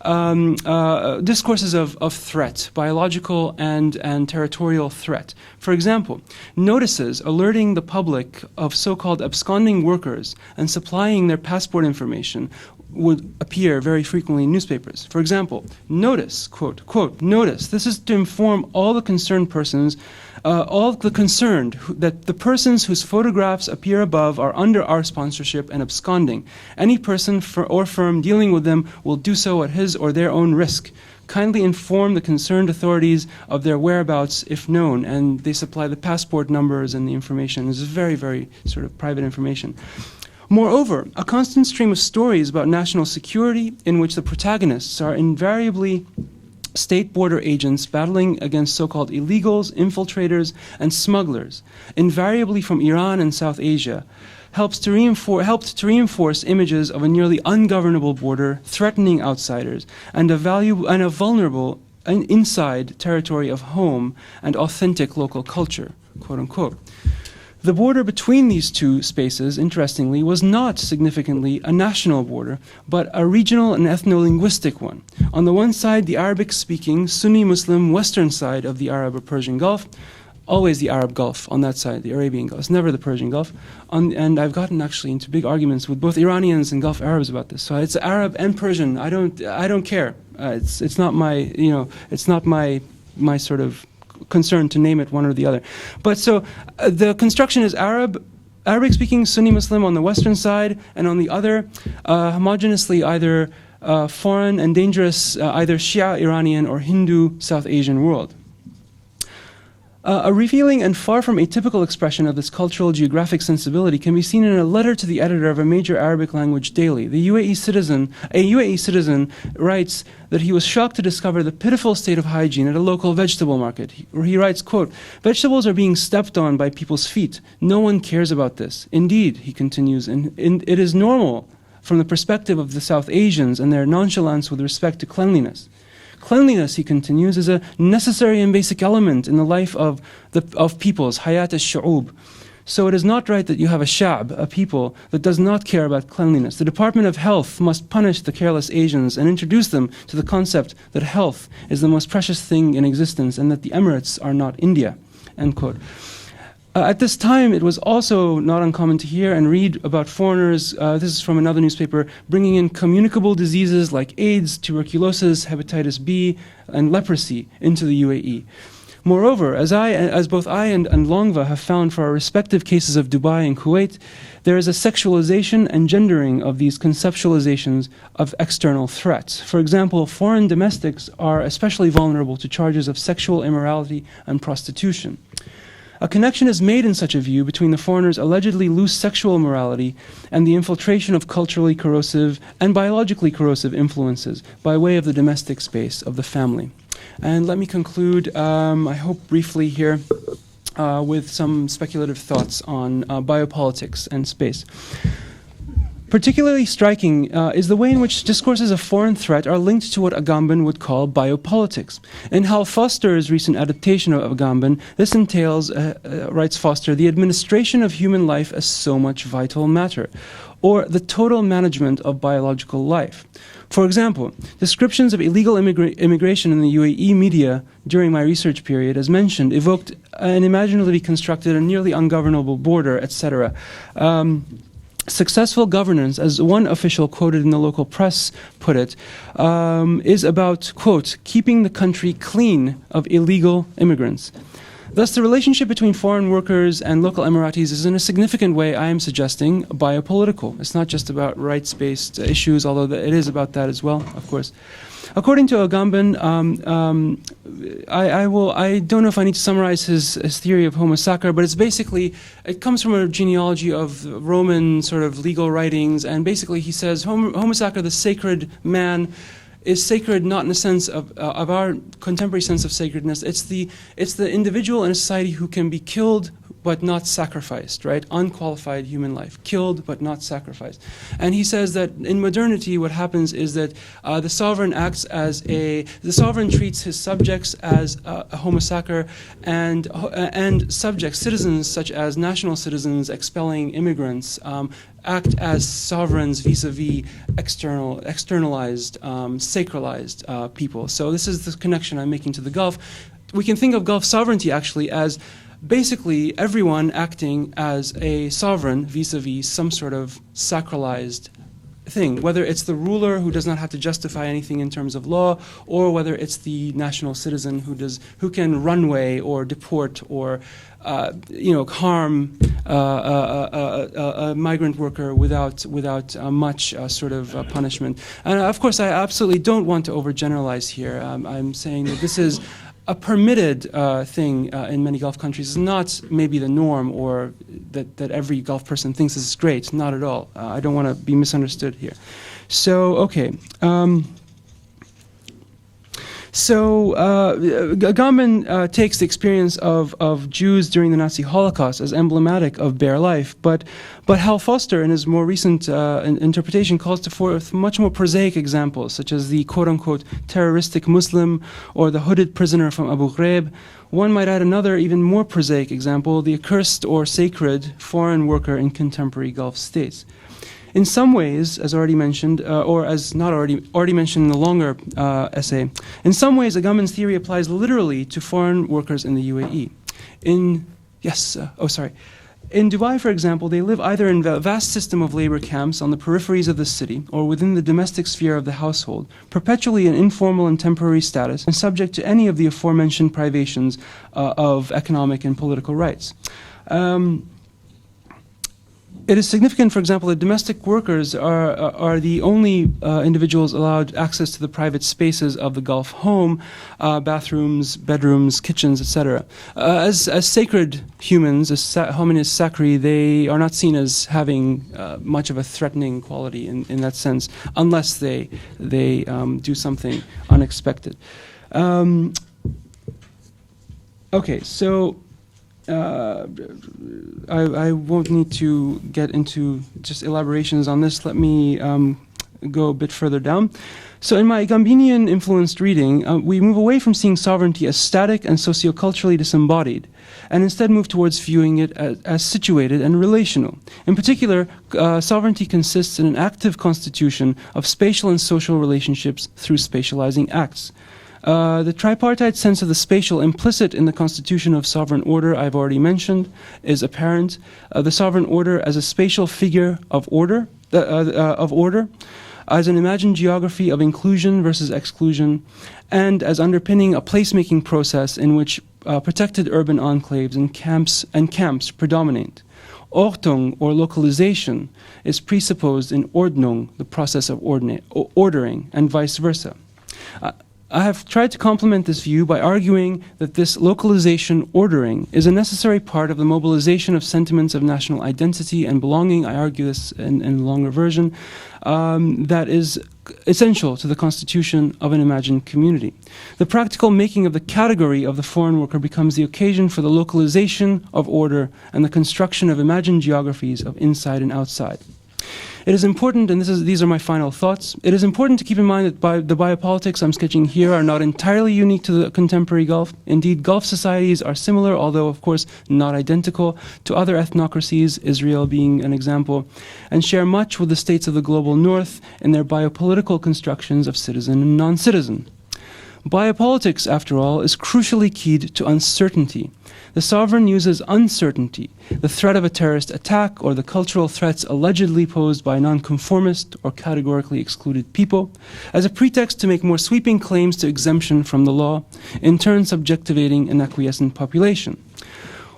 discourses of threat, biological and territorial threat. For example, notices alerting the public of so-called absconding workers and supplying their passport information would appear very frequently in newspapers. For example, notice, quote, notice, this is to inform all the concerned persons, that the persons whose photographs appear above are under our sponsorship and absconding. Any person or firm dealing with them will do so at his or their own risk. Kindly inform the concerned authorities of their whereabouts if known, and they supply the passport numbers and the information. This is very, very sort of private information. Moreover, a constant stream of stories about national security in which the protagonists are invariably state border agents battling against so-called illegals, infiltrators, and smugglers, invariably from Iran and South Asia, helped to reinforce images of a nearly ungovernable border threatening outsiders and a vulnerable inside territory of home and authentic local culture, quote unquote. The border between these two spaces, interestingly, was not significantly a national border, but a regional and ethno-linguistic one. On the one side, the Arabic-speaking Sunni Muslim western side of the Arab or Persian Gulf, always the Arab Gulf on that side, the Arabian Gulf. It's never the Persian Gulf. And I've gotten actually into big arguments with both Iranians and Gulf Arabs about this. So it's Arab and Persian. I don't care. It's not my it's not my sort of concern to name it one or the other. But so the construction is Arab Arabic-speaking Sunni Muslim on the western side, and on the other, homogeneously either foreign and dangerous, either Shia Iranian or Hindu South Asian world. A revealing and far from atypical expression of this cultural geographic sensibility can be seen in a letter to the editor of a major Arabic language daily. A UAE citizen writes that he was shocked to discover the pitiful state of hygiene at a local vegetable market. He writes, quote, "Vegetables are being stepped on by people's feet. No one cares about this. Indeed," he continues, "it is normal from the perspective of the South Asians and their nonchalance with respect to cleanliness. Cleanliness," he continues, "is a necessary and basic element in the life of peoples, hayat al-shu'ub. So it is not right that you have a sha'b, a people, that does not care about cleanliness. The Department of Health must punish the careless Asians and introduce them to the concept that health is the most precious thing in existence and that the Emirates are not India," end quote. At this time, it was also not uncommon to hear and read about foreigners, this is from another newspaper, bringing in communicable diseases like AIDS, tuberculosis, hepatitis B, and leprosy into the UAE. Moreover, as both I and Longva have found for our respective cases of Dubai and Kuwait, there is a sexualization and gendering of these conceptualizations of external threats. For example, foreign domestics are especially vulnerable to charges of sexual immorality and prostitution. A connection is made in such a view between the foreigner's allegedly loose sexual morality and the infiltration of culturally corrosive and biologically corrosive influences by way of the domestic space of the family. And let me conclude, I hope briefly here, with some speculative thoughts on biopolitics and space. Particularly striking is the way in which discourses of foreign threat are linked to what Agamben would call biopolitics. In Hal Foster's recent adaptation of Agamben, this entails, writes Foster, the administration of human life as so much vital matter, or the total management of biological life. For example, descriptions of illegal immigration in the UAE media during my research period, as mentioned, evoked an imaginatively constructed and nearly ungovernable border, etc. Successful governance, as one official quoted in the local press put it, is about, quote, keeping the country clean of illegal immigrants. Thus, the relationship between foreign workers and local Emiratis is in a significant way, I am suggesting, biopolitical. It's not just about rights-based issues, although it is about that as well, of course. According to Agamben, I don't know if I need to summarize his theory of homo sacer, but it's basically, it comes from a genealogy of Roman sort of legal writings, and basically he says homo sacer, the sacred man, is sacred not in the sense of our contemporary sense of sacredness. It's the individual in a society who can be killed but not sacrificed, right? Unqualified human life, killed but not sacrificed. And he says that in modernity, what happens is that the sovereign treats his subjects as a homo sacer, and subjects, citizens such as national citizens expelling immigrants, act as sovereigns vis-a-vis externalized, sacralized people. So this is the connection I'm making to the Gulf. We can think of Gulf sovereignty actually as basically everyone acting as a sovereign vis-a-vis some sort of sacralized thing, whether it's the ruler who does not have to justify anything in terms of law, or whether it's the national citizen who can runway or deport or harm a migrant worker without much sort of punishment. And of course, I absolutely don't want to overgeneralize here. I'm saying that this is a permitted thing in many Gulf countries. Is not maybe the norm, or that every Gulf person thinks this is great. Not at all. I don't want to be misunderstood here. So, okay. Agamben takes the experience of Jews during the Nazi Holocaust as emblematic of bare life, but Hal Foster, in his more recent interpretation, calls forth much more prosaic examples, such as the quote-unquote terroristic Muslim or the hooded prisoner from Abu Ghraib. One might add another, even more prosaic example, the accursed or sacred foreign worker in contemporary Gulf states. In some ways, as already mentioned, or as not already mentioned in the longer essay, in some ways, Agamben's theory applies literally to foreign workers in the UAE. In Dubai, for example, they live either in a vast system of labor camps on the peripheries of the city or within the domestic sphere of the household, perpetually in informal and temporary status and subject to any of the aforementioned privations of economic and political rights. It is significant, for example, that domestic workers are the only individuals allowed access to the private spaces of the Gulf home, bathrooms, bedrooms, kitchens, etc. As sacred humans, as hominis sacri, they are not seen as having much of a threatening quality in that sense, unless they do something unexpected. Okay, so I won't need to get into just elaborations on this. Let me go a bit further down. So in my Gambinian-influenced reading, we move away from seeing sovereignty as static and socioculturally disembodied, and instead move towards viewing it as situated and relational. In particular, sovereignty consists in an active constitution of spatial and social relationships through spatializing acts. The tripartite sense of the spatial implicit in the constitution of sovereign order I've already mentioned is apparent. The sovereign order as a spatial figure of order, as an imagined geography of inclusion versus exclusion, and as underpinning a placemaking process in which protected urban enclaves and camps predominate. Ordnung, or localization, is presupposed in Ordnung, the process of ordering, and vice versa. I have tried to complement this view by arguing that this localization ordering is a necessary part of the mobilization of sentiments of national identity and belonging. I argue this in the longer version, that is essential to the constitution of an imagined community. The practical making of the category of the foreign worker becomes the occasion for the localization of order and the construction of imagined geographies of inside and outside. It is important, and these are my final thoughts, it is important to keep in mind that the biopolitics I'm sketching here are not entirely unique to the contemporary Gulf. Indeed, Gulf societies are similar, although of course not identical, to other ethnocracies, Israel being an example, and share much with the states of the global North in their biopolitical constructions of citizen and non-citizen. Biopolitics, after all, is crucially keyed to uncertainty. The sovereign uses uncertainty, the threat of a terrorist attack or the cultural threats allegedly posed by nonconformist or categorically excluded people, as a pretext to make more sweeping claims to exemption from the law, in turn subjectivating an acquiescent population.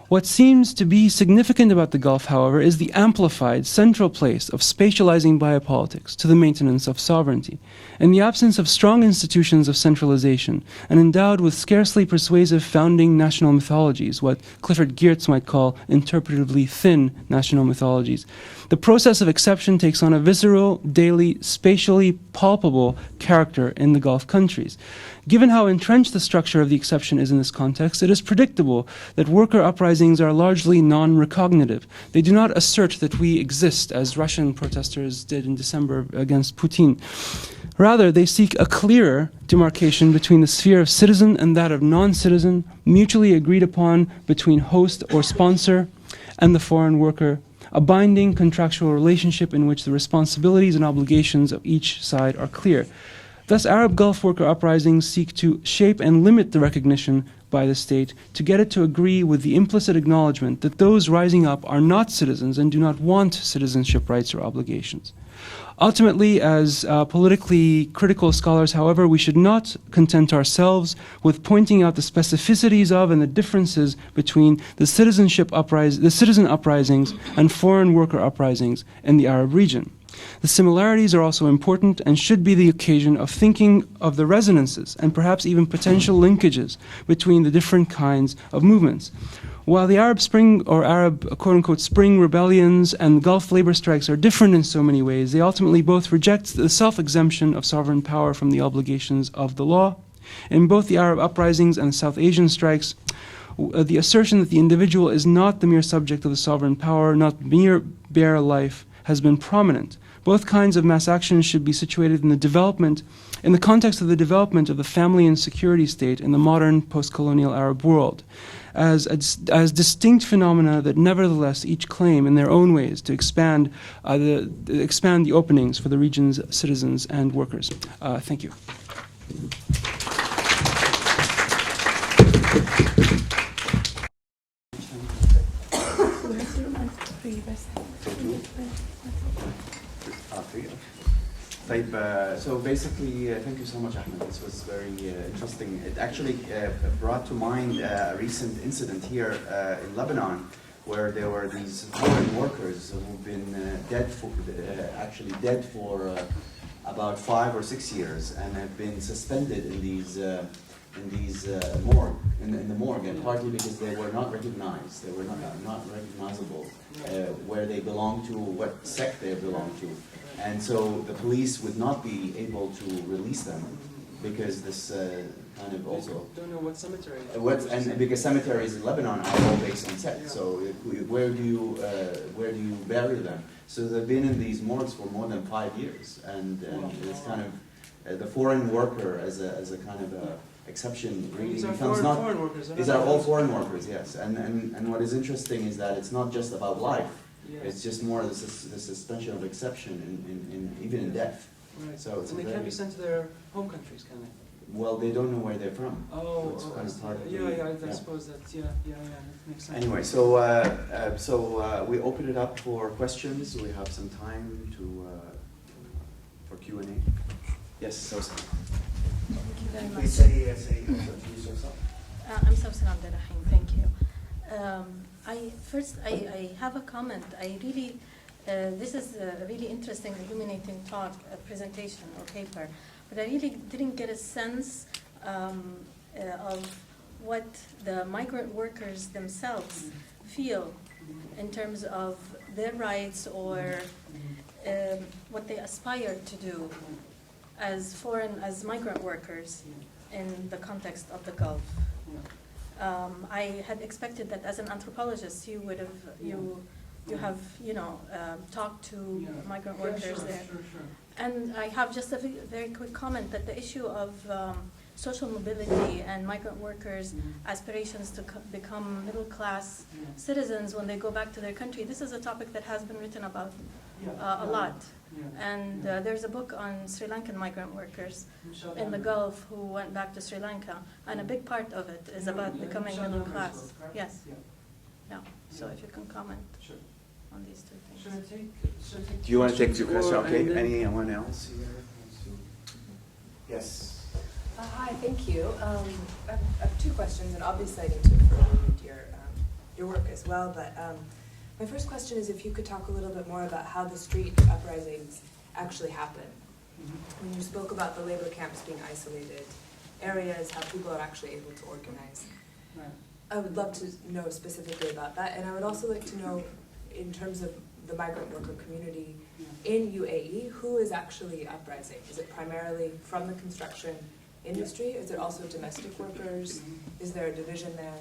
What seems to be significant about the Gulf, however, is the amplified central place of spatializing biopolitics to the maintenance of sovereignty. In the absence of strong institutions of centralization, and endowed with scarcely persuasive founding national mythologies, what Clifford Geertz might call interpretively thin national mythologies, the process of exception takes on a visceral, daily, spatially palpable character in the Gulf countries. Given how entrenched the structure of the exception is in this context, it is predictable that worker uprisings are largely non-recognitive. They do not assert that we exist, as Russian protesters did in December against Putin. Rather, they seek a clearer demarcation between the sphere of citizen and that of non-citizen, mutually agreed upon between host or sponsor and the foreign worker, a binding contractual relationship in which the responsibilities and obligations of each side are clear. Thus, Arab Gulf worker uprisings seek to shape and limit the recognition by the state to get it to agree with the implicit acknowledgement that those rising up are not citizens and do not want citizenship rights or obligations. Ultimately, as politically critical scholars, however, we should not content ourselves with pointing out the specificities of and the differences between the citizen uprisings and foreign worker uprisings in the Arab region. The similarities are also important and should be the occasion of thinking of the resonances and perhaps even potential linkages between the different kinds of movements. While the Arab Spring or Arab quote-unquote Spring rebellions and Gulf labor strikes are different in so many ways, they ultimately both reject the self-exemption of sovereign power from the obligations of the law. In both the Arab uprisings and the South Asian strikes, the assertion that the individual is not the mere subject of the sovereign power, not mere bare life, has been prominent. Both kinds of mass action should be situated in the context of the development of the family and security state in the modern post-colonial Arab world, as distinct phenomena that nevertheless each claim in their own ways to expand the openings for the region's citizens and workers. Thank you. So basically, thank you so much, Ahmed. This was very interesting. It actually brought to mind a recent incident here in Lebanon, where there were these foreign workers who've been actually dead for about 5 or 6 years and have been suspended in these morgue, in the morgue, and partly because they were not recognized, they were not recognizable where they belong to, what sect they belong to, and so the police would not be able to release them because this kind of also don't know what cemetery. And because cemeteries in Lebanon are all based on sect, so where do you bury them? So they've been in these morgues for more than 5 years, and it's kind of the foreign worker as a kind of a exception really becomes not. Foreign workers. These are all foreign workers, yes. And what is interesting is that it's not just about life. Yes. It's just more the suspension of exception even in death. Right. So it's and they can't be sent to their home countries, can they? Well, they don't know where they're from. Oh, It's kind of part of I suppose that, that makes sense. Anyway, so we open it up for questions. We have some time for Q&A. Yes, Sosa. Thank you very much. Please introduce yourself. I'm Sosa Abdelrahim, thank you. I have a comment. This is a really interesting, illuminating talk, presentation or paper, but I really didn't get a sense of what the migrant workers themselves feel in terms of their rights or what they aspire to do as migrant workers in the context of the Gulf. I had expected that as an anthropologist you would have talked to migrant workers there. Sure. And I have just a very quick comment that the issue of social mobility and migrant workers' aspirations to become middle-class citizens when they go back to their country, this is a topic that has been written about a lot. And there's a book on Sri Lankan migrant workers in the Gulf who went back to Sri Lanka, and a big part of it is about becoming middle class. Yes. Yeah. So if you can comment on these two things. Should I take Do you want to take 2 questions? Okay. and then- Anyone else? Yes. Hi, thank you. I have 2 questions, and obviously I need to refer to your work as well. But my first question is if you could talk a little bit more about how the street uprisings actually happen. When you spoke about the labor camps being isolated areas, how people are actually able to organize. Right. I would love to know specifically about that, and I would also like to know, in terms of the migrant worker community in UAE, who is actually uprising? Is it primarily from the construction industry? Is it also domestic workers? Is there a division there?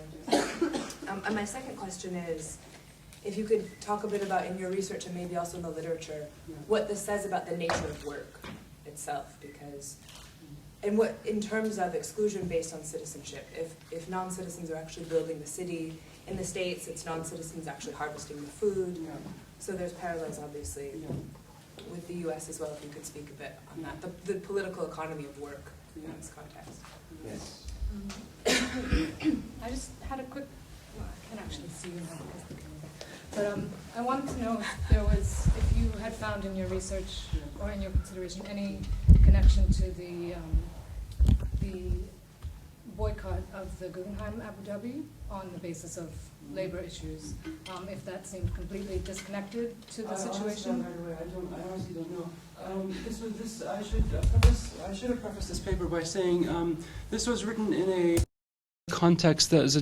And my second question is, if you could talk a bit about, in your research and maybe also in the literature, what this says about the nature of work itself, because, and what, in terms of exclusion based on citizenship, if non-citizens are actually building the city, in the States it's non-citizens actually harvesting the food, so there's parallels obviously with the US as well, if you could speak a bit on that, the political economy of work in this context. Yes. I just had a quick, well, I can't actually see you now because the camera, but I wanted to know if you had found in your research or in your consideration any connection to the boycott of the Guggenheim Abu Dhabi on the basis of labor issues, if that seemed completely disconnected to the situation. I honestly don't know. I should have prefaced this paper by saying this was written in a context that is a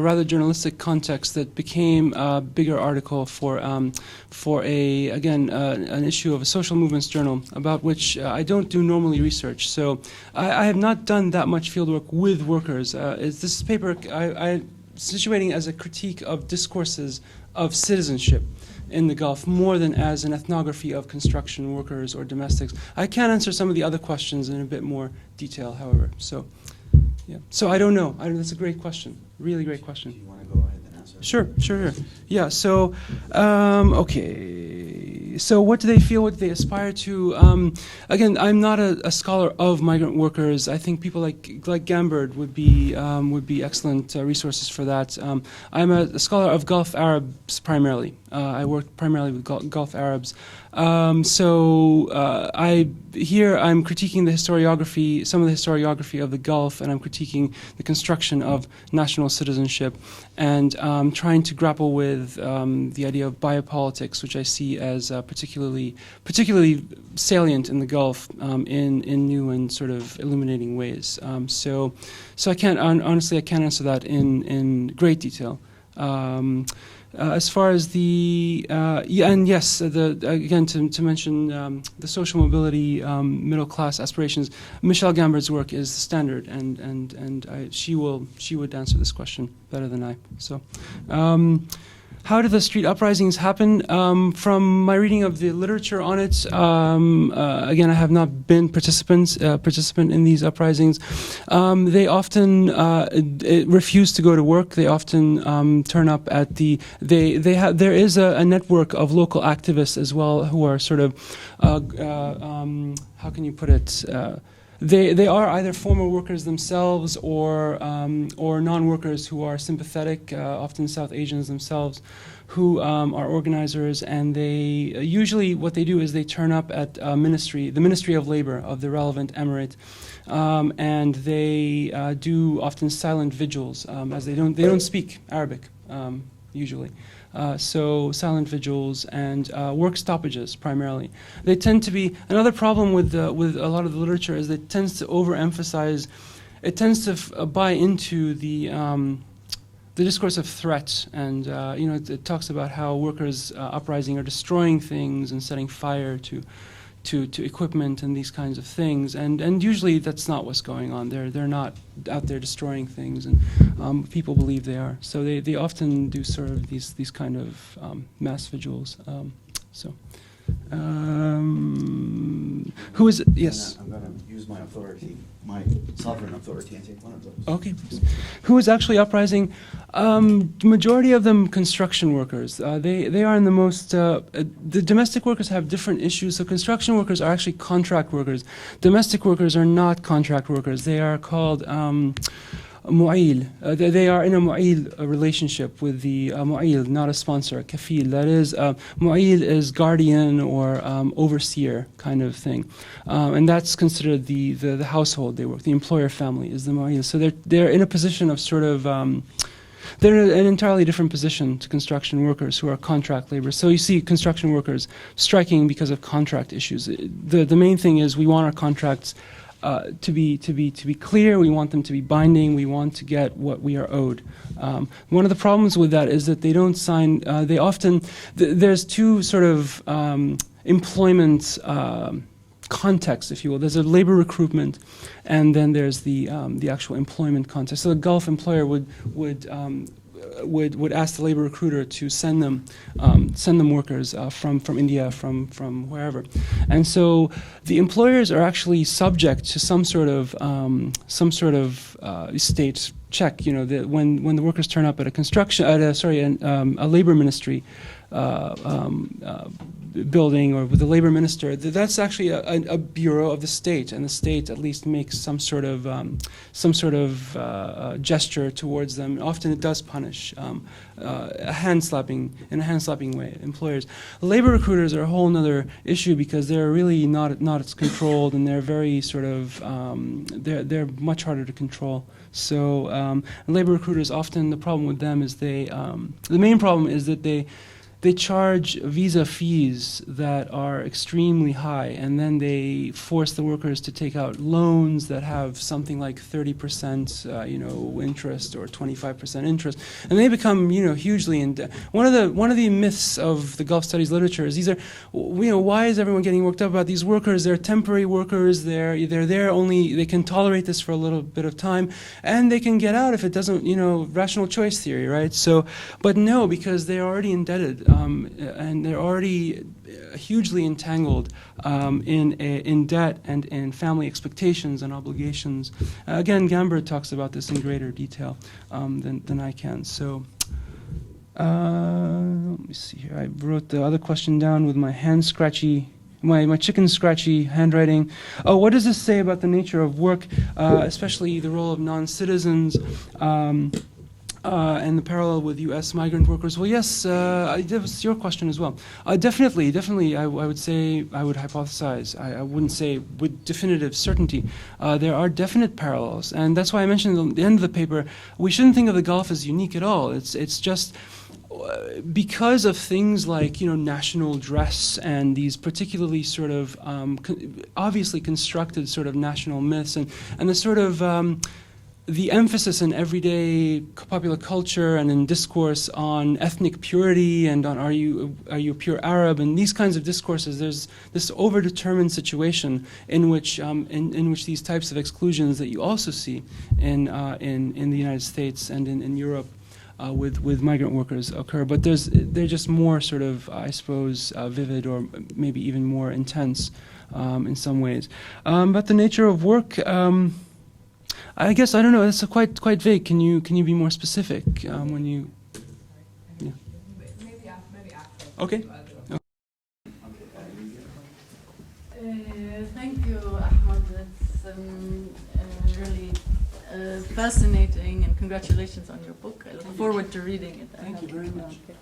rather journalistic context that became a bigger article for an issue of a social movements journal about which I don't do normally research. So I have not done that much fieldwork with workers. This paper I situating as a critique of discourses of citizenship in the Gulf more than as an ethnography of construction workers or domestics. I can answer some of the other questions in a bit more detail, however. Yeah. So I don't know. That's a great question. Really great question. Do you want to go ahead and answer? Sure. Yeah. So, okay. So, what do they feel? What do they aspire to? Again, I'm not a scholar of migrant workers. I think people like Gambard would be excellent resources for that. I'm a scholar of Gulf Arabs primarily. I worked primarily with Gulf Arabs. I'm critiquing the historiography, some of the historiography of the Gulf, and I'm critiquing the construction of national citizenship, and trying to grapple with the idea of biopolitics, which I see as particularly salient in the Gulf in new and sort of illuminating ways. So I can't honestly I can't answer that in great detail. As far as again to mention the social mobility, middle class aspirations, Michelle Gambert's work is the standard, and she would answer this question better than I. So. How do the street uprisings happen? From my reading of the literature on it, again, I have not been participant in these uprisings. They often refuse to go to work. They often turn up at there is a network of local activists as well who are sort of, how can you put it? They are either former workers themselves or non-workers who are sympathetic, often South Asians themselves, who are organizers, and they usually what they do is they turn up at the Ministry of Labor of the relevant emirate, and they do often silent vigils, as they don't speak Arabic usually. So silent vigils and work stoppages primarily. They tend to be another problem with a lot of the literature is that it tends to overemphasize. It tends to buy into the discourse of threat, and it talks about how workers uprising are destroying things and setting fire to equipment and these kinds of things, and usually that's not what's going on. They're not out there destroying things, and people believe they are. So they often do sort of these kind of mass vigils. Who is it? Yes. I'm going to use my authority, my sovereign authority, and take one of those. Okay, please. Who is actually uprising? Majority of them construction workers. They are in the most. The domestic workers have different issues. So construction workers are actually contract workers. Domestic workers are not contract workers. They are called mu'il. They are in a mu'il relationship with the mu'il, not a sponsor, kafil. That is, mu'il is guardian or overseer kind of thing. And that's considered the household they work. The employer family is the mu'il. So they're in a position of sort of, they're in an entirely different position to construction workers who are contract labor. So you see construction workers striking because of contract issues. The main thing is we want our contracts to be clear. We want them to be binding. We want to get what we are owed. One of the problems with that is that they don't sign. They often there's two sort of employment context, if you will. There's a labor recruitment, and then there's the actual employment context. So the Gulf employer would ask the labor recruiter to send them workers from India, from wherever, and so the employers are actually subject to some sort of state check. When the workers turn up at a labor ministry building or with the labor minister, that's actually a bureau of the state, and the state at least makes some sort of gesture towards them. Often it does punish a hand slapping way. Employers, labor recruiters are a whole other issue because they're really not as controlled, and they're very sort of they're much harder to control. So labor recruiters, often the problem with them is the main problem is that they charge visa fees that are extremely high, and then they force the workers to take out loans that have something like 30% interest or 25% interest, and they become hugely in debt. One of the myths of the Gulf Studies literature is these are why is everyone getting worked up about these workers? They're temporary workers. They're there only, they can tolerate this for a little bit of time, and they can get out if it doesn't rational choice theory, right? So, but no, because they're already indebted. And they're already hugely entangled in debt and in family expectations and obligations. Again, Gambert talks about this in greater detail than I can. So let me see here. I wrote the other question down with my my chicken scratchy handwriting. Oh, what does this say about the nature of work, especially the role of non-citizens? and the parallel with U.S. migrant workers. Well, yes, that was your question as well. Definitely, I would say, I would hypothesize. I wouldn't say with definitive certainty. There are definite parallels, and that's why I mentioned at the end of the paper, we shouldn't think of the Gulf as unique at all. It's just because of things like, national dress and these particularly sort of obviously constructed sort of national myths and the sort of the emphasis in everyday popular culture and in discourse on ethnic purity and on are you a pure Arab and these kinds of discourses, there's this overdetermined situation in which these types of exclusions that you also see in the United States and in Europe with migrant workers occur, but they're just more sort of, I suppose, vivid or maybe even more intense in some ways. But the nature of work. I guess I don't know. It's quite vague. Can you be more specific when you? Yeah. Maybe after. Okay. Thank you, Ahmad. It's really fascinating, and congratulations on your book. I look forward to reading it. Thank you very much. Okay.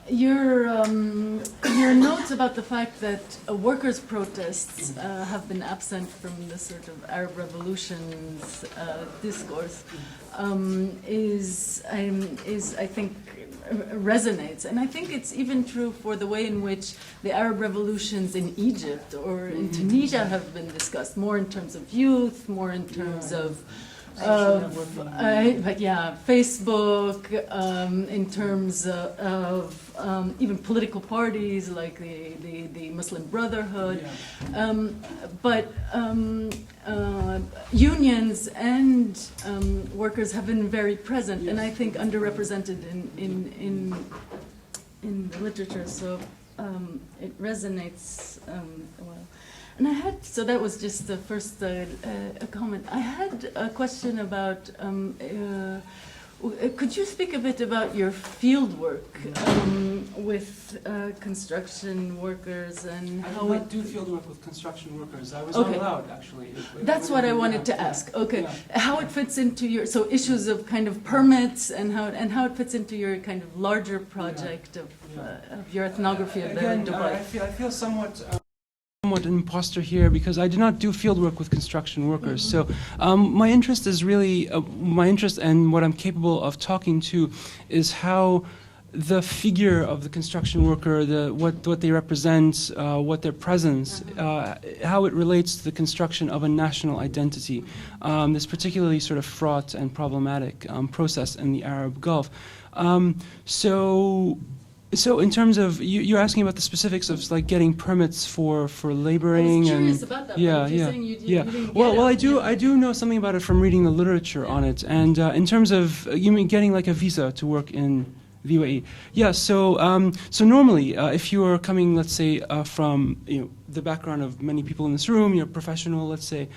Your notes about the fact that workers' protests have been absent from the sort of Arab revolution's discourse is I think resonates, and I think it's even true for the way in which the Arab revolutions in Egypt or in Tunisia have been discussed, more in terms of youth, more in terms of Facebook, in terms of even political parties like the Muslim Brotherhood, but unions and workers have been very present, and I think underrepresented in the literature. So it resonates well. And so that was just the first comment. I had a question about, could you speak a bit about your field work with construction workers and I how did it... not do field work with construction workers. I was Okay. not allowed, actually. That's what I wanted to ask. Okay, Yeah. how it fits into your issues of kind of permits and how it fits into your kind of larger project of your ethnography of Again, Dubai. I feel somewhat an imposter here because I did not do field work with construction workers. So my interest is really, and what I'm capable of talking to is how the figure of the construction worker, what they represent, what their presence, how it relates to the construction of a national identity. This particularly sort of fraught and problematic process in the Arab Gulf. So in terms of you're asking about the specifics of like getting permits for laboring. I was curious and about that. yeah, You're yeah, saying you yeah. didn't Well, get it. I do know something about it from reading the literature on it. And in terms of you mean getting like a visa to work in the UAE? Yeah. So normally, if you are coming, let's say, from the background of many people in this room, you're a professional, let's say,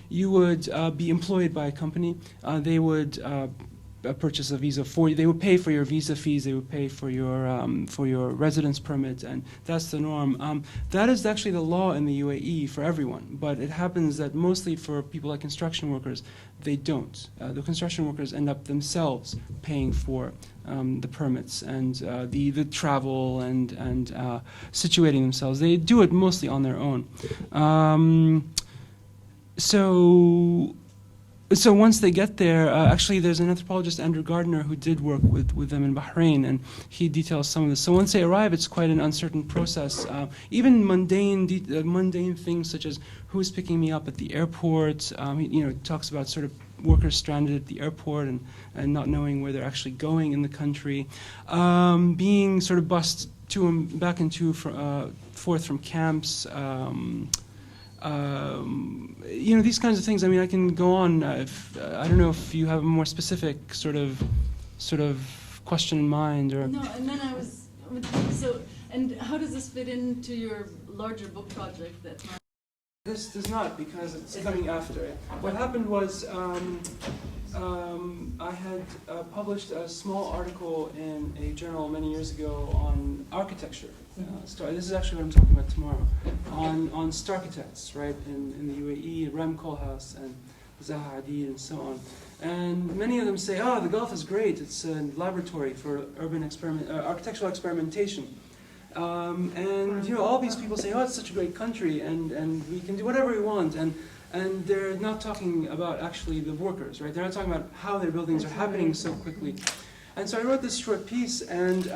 you would be employed by a company. They would purchase a visa for you. They would pay for your visa fees. They would pay for your residence permit, and that's the norm. That is actually the law in the UAE for everyone. But it happens that mostly for people like construction workers, they don't. The construction workers end up themselves paying for the permits and the travel and situating themselves. They do it mostly on their own. So once they get there, actually there's an anthropologist, Andrew Gardner, who did work with them in Bahrain, and he details some of this. So once they arrive, it's quite an uncertain process. Even mundane things such as who's picking me up at the airport. He talks about sort of workers stranded at the airport and not knowing where they're actually going in the country. Being sort of bussed back and forth from camps. These kinds of things. I mean, I can go on. I don't know if you have a more specific sort of question in mind, or No, and then I was so. And how does this fit into your larger book project? This does not, because it's coming after it. What happened was I had published a small article in a journal many years ago on architecture. This is actually what I'm talking about tomorrow, on Starchitects, right, in the UAE, Rem Koolhaas, and Zaha Hadid, and so on. And many of them say, oh, the Gulf is great. It's a laboratory for urban architectural experimentation. And you know, all these people say, oh, it's such a great country, and we can do whatever we want. And they're not talking about actually the workers, right? They're not talking about how their buildings are happening so quickly. And so I wrote this short piece, and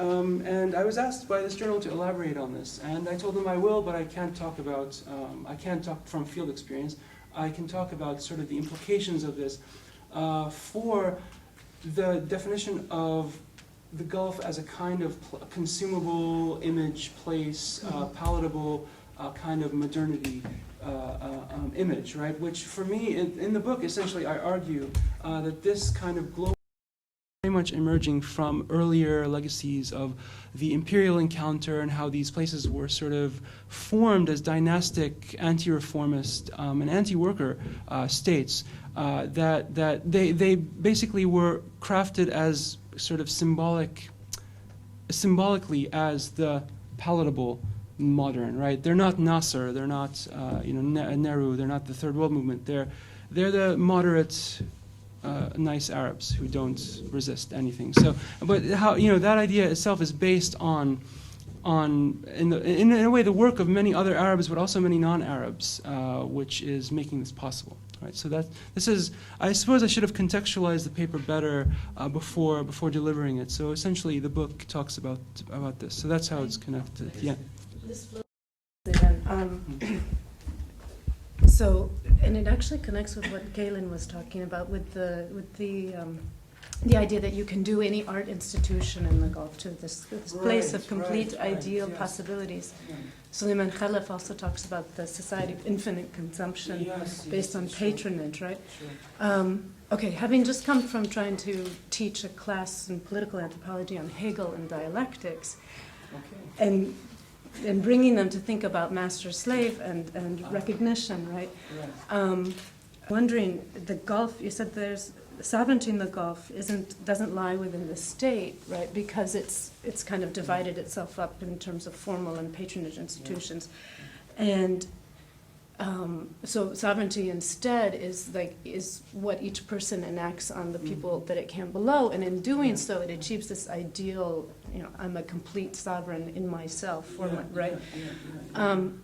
I was asked by this journal to elaborate on this. And I told them I will, but I can't talk about, I can't talk from field experience. I can talk about sort of the implications of this for the definition of the Gulf as a kind of consumable image, place, palatable kind of modernity image, right? Which for me, in the book, essentially, I argue that this kind of global very much emerging from earlier legacies of the imperial encounter and how these places were sort of formed as dynastic anti-reformist and anti-worker states that they basically were crafted as sort of symbolically as the palatable modern, right? They're not Nasser, they're not Nehru, they're not the Third World Movement. They're the moderate, nice Arabs who don't resist anything. So, but how that idea itself is based on in a way the work of many other Arabs, but also many non-Arabs, which is making this possible. Right. So this is. I suppose I should have contextualized the paper better before delivering it. So essentially, the book talks about this. So that's how it's connected. Yeah. This flows then. So, and it actually connects with what Galen was talking about with the idea that you can do any art institution in the Gulf to this place of complete ideal possibilities. Yeah. Suleiman Khalaf also talks about the society of infinite consumption based on patronage, right? Sure. Okay, having just come from trying to teach a class in political anthropology on Hegel and dialectics, and bringing them to think about master-slave and recognition, right? Wondering, the Gulf, you said there's sovereignty in the Gulf doesn't lie within the state, right? Because it's kind of divided itself up in terms of formal and patronage institutions, and so sovereignty instead is what each person enacts on the people that it can below, and in doing so, it achieves this ideal. I'm a complete sovereign in myself, right?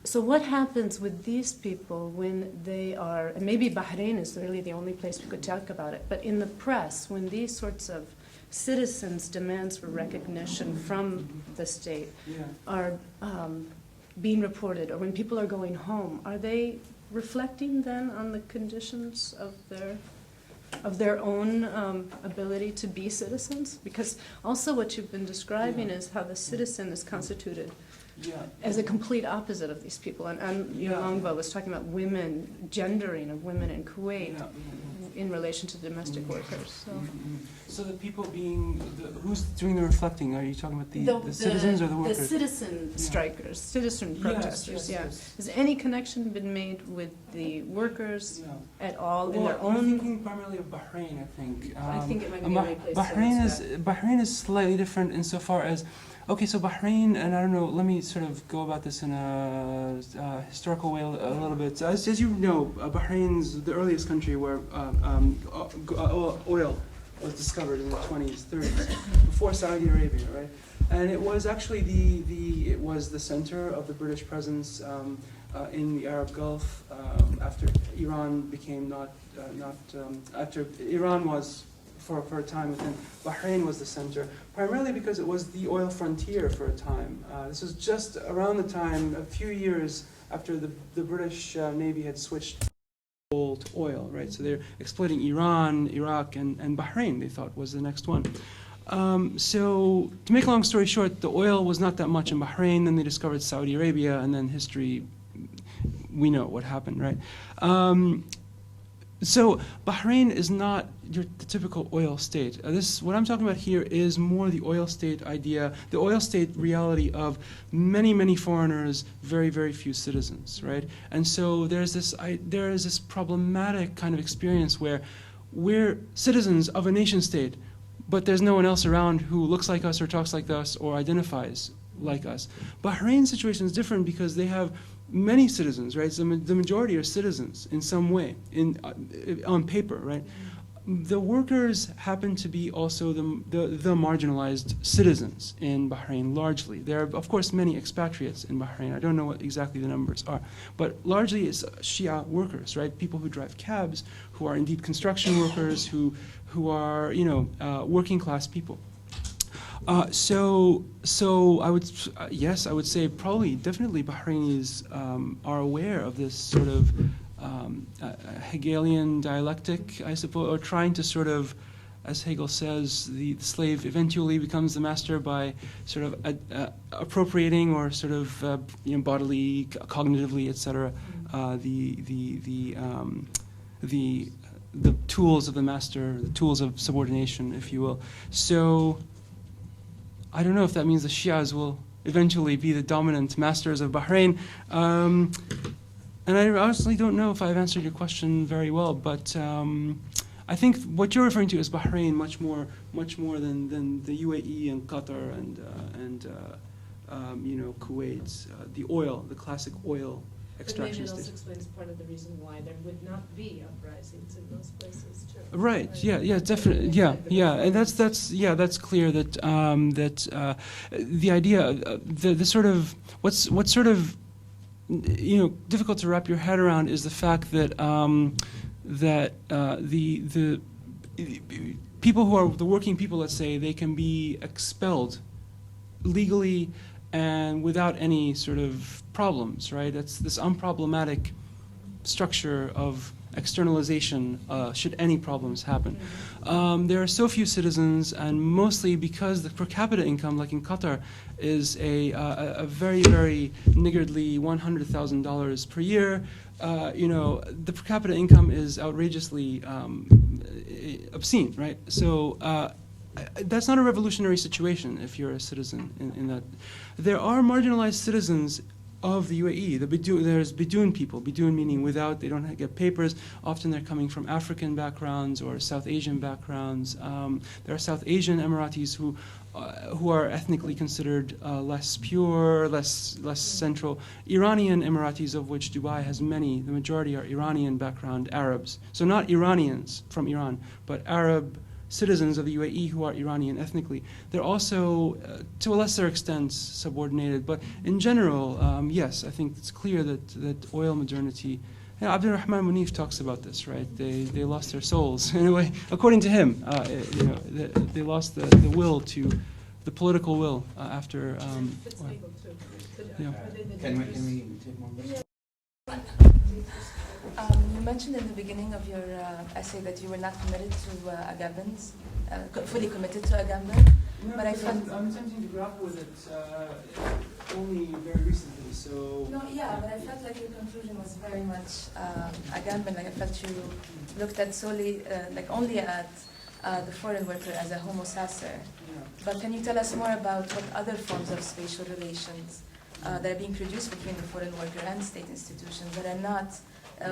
So what happens with these people when they are, and maybe Bahrain is really the only place we could talk about it, but in the press, when these sorts of citizens' demands for recognition from the state are being reported, or when people are going home, are they reflecting then on the conditions of their own ability to be citizens? Because also what you've been describing is how the citizen is constituted as a complete opposite of these people. And Longbo was talking about women, gendering of women in Kuwait in relation to domestic workers. So the people who's doing the reflecting? Are you talking about the citizens or the workers? The citizen strikers, citizen protesters, yes. Has any connection been made with the workers at all in their own? I'm thinking primarily of Bahrain, I think. I think it might be the only place. Bahrain is slightly different insofar as, so Bahrain, and I don't know, let me sort of go about this in a historical way a little bit. As you know, Bahrain's the earliest country where oil was discovered in the 20s, 30s, before Saudi Arabia, right? And it was actually it was the center of the British presence in the Arab Gulf after Iran became after Iran was for a time within. Bahrain was the center, primarily because it was the oil frontier for a time. This was just around the time, a few years after the British Navy had switched to oil, right? So they're exploiting Iran, Iraq, and Bahrain, they thought was the next one. So to make a long story short, the oil was not that much in Bahrain, then they discovered Saudi Arabia, and then history, we know what happened, right? So Bahrain is not the typical oil state. What I'm talking about here is more the oil state idea, the oil state reality of many, many foreigners, very, very few citizens, right? And so there is this problematic kind of experience where we're citizens of a nation state, but there's no one else around who looks like us or talks like us or identifies like us. Bahrain's situation is different because they have many citizens, right? So the majority are citizens in some way, on paper, right? The workers happen to be also the marginalized citizens in Bahrain, largely. There are, of course, many expatriates in Bahrain. I don't know what exactly the numbers are, but largely it's Shia workers, right? People who drive cabs, who are indeed construction workers, who are, working class people. So I would, yes, I would say probably, definitely Bahrainis are aware of this sort of Hegelian dialectic, I suppose, or trying to sort of, as Hegel says, the slave eventually becomes the master by sort of appropriating or sort of bodily, cognitively, etc. The tools of the master, the tools of subordination, if you will. So I don't know if that means the Shias will eventually be the dominant masters of Bahrain. And I honestly don't know if I've answered your question very well, but I think what you're referring to is Bahrain much more than the UAE and Qatar and Kuwait, the oil, the classic oil extraction But maybe it also station. explains part of the reason why there would not be uprisings in those places too. Right. Yeah. Definitely. Yeah. And that's clear that the idea, the sort of what's sort of difficult to wrap your head around is the fact that the people who are the working people, let's say, they can be expelled legally and without any sort of problems, right? That's this unproblematic structure of externalization should any problems happen. There are so few citizens, and mostly because the per capita income, like in Qatar, is a very, very niggardly $100,000 per year. The per capita income is outrageously obscene, right? So that's not a revolutionary situation if you're a citizen in that. There are marginalized citizens of the UAE. There's Bedouin people, Bedouin meaning without, they don't get papers. Often they're coming from African backgrounds or South Asian backgrounds. There are South Asian Emiratis who are ethnically considered less pure, less central. Iranian Emiratis, of which Dubai has many, the majority are Iranian background Arabs. So not Iranians from Iran, but Arab citizens of the UAE who are Iranian ethnically. They're also, to a lesser extent, subordinated. But in general, yes, I think it's clear that oil modernity, Abdurrahman Munif talks about this, right? They lost their souls, in a way, according to him. They lost the will to, the political will after It's oil. legal too. Yeah. Are they the Can we dangerous- take one minute? You mentioned in the beginning of your essay that you were not committed to Agabans, fully committed to Agamben. But I felt- I'm attempting to grapple with it only very recently, so... No, yeah, but I felt like your conclusion was very much Agamben. Like I felt you looked at solely, only at the foreign worker as a homo sacer. But can you tell us more about what other forms of spatial relations that are being produced between the foreign worker and state institutions that are not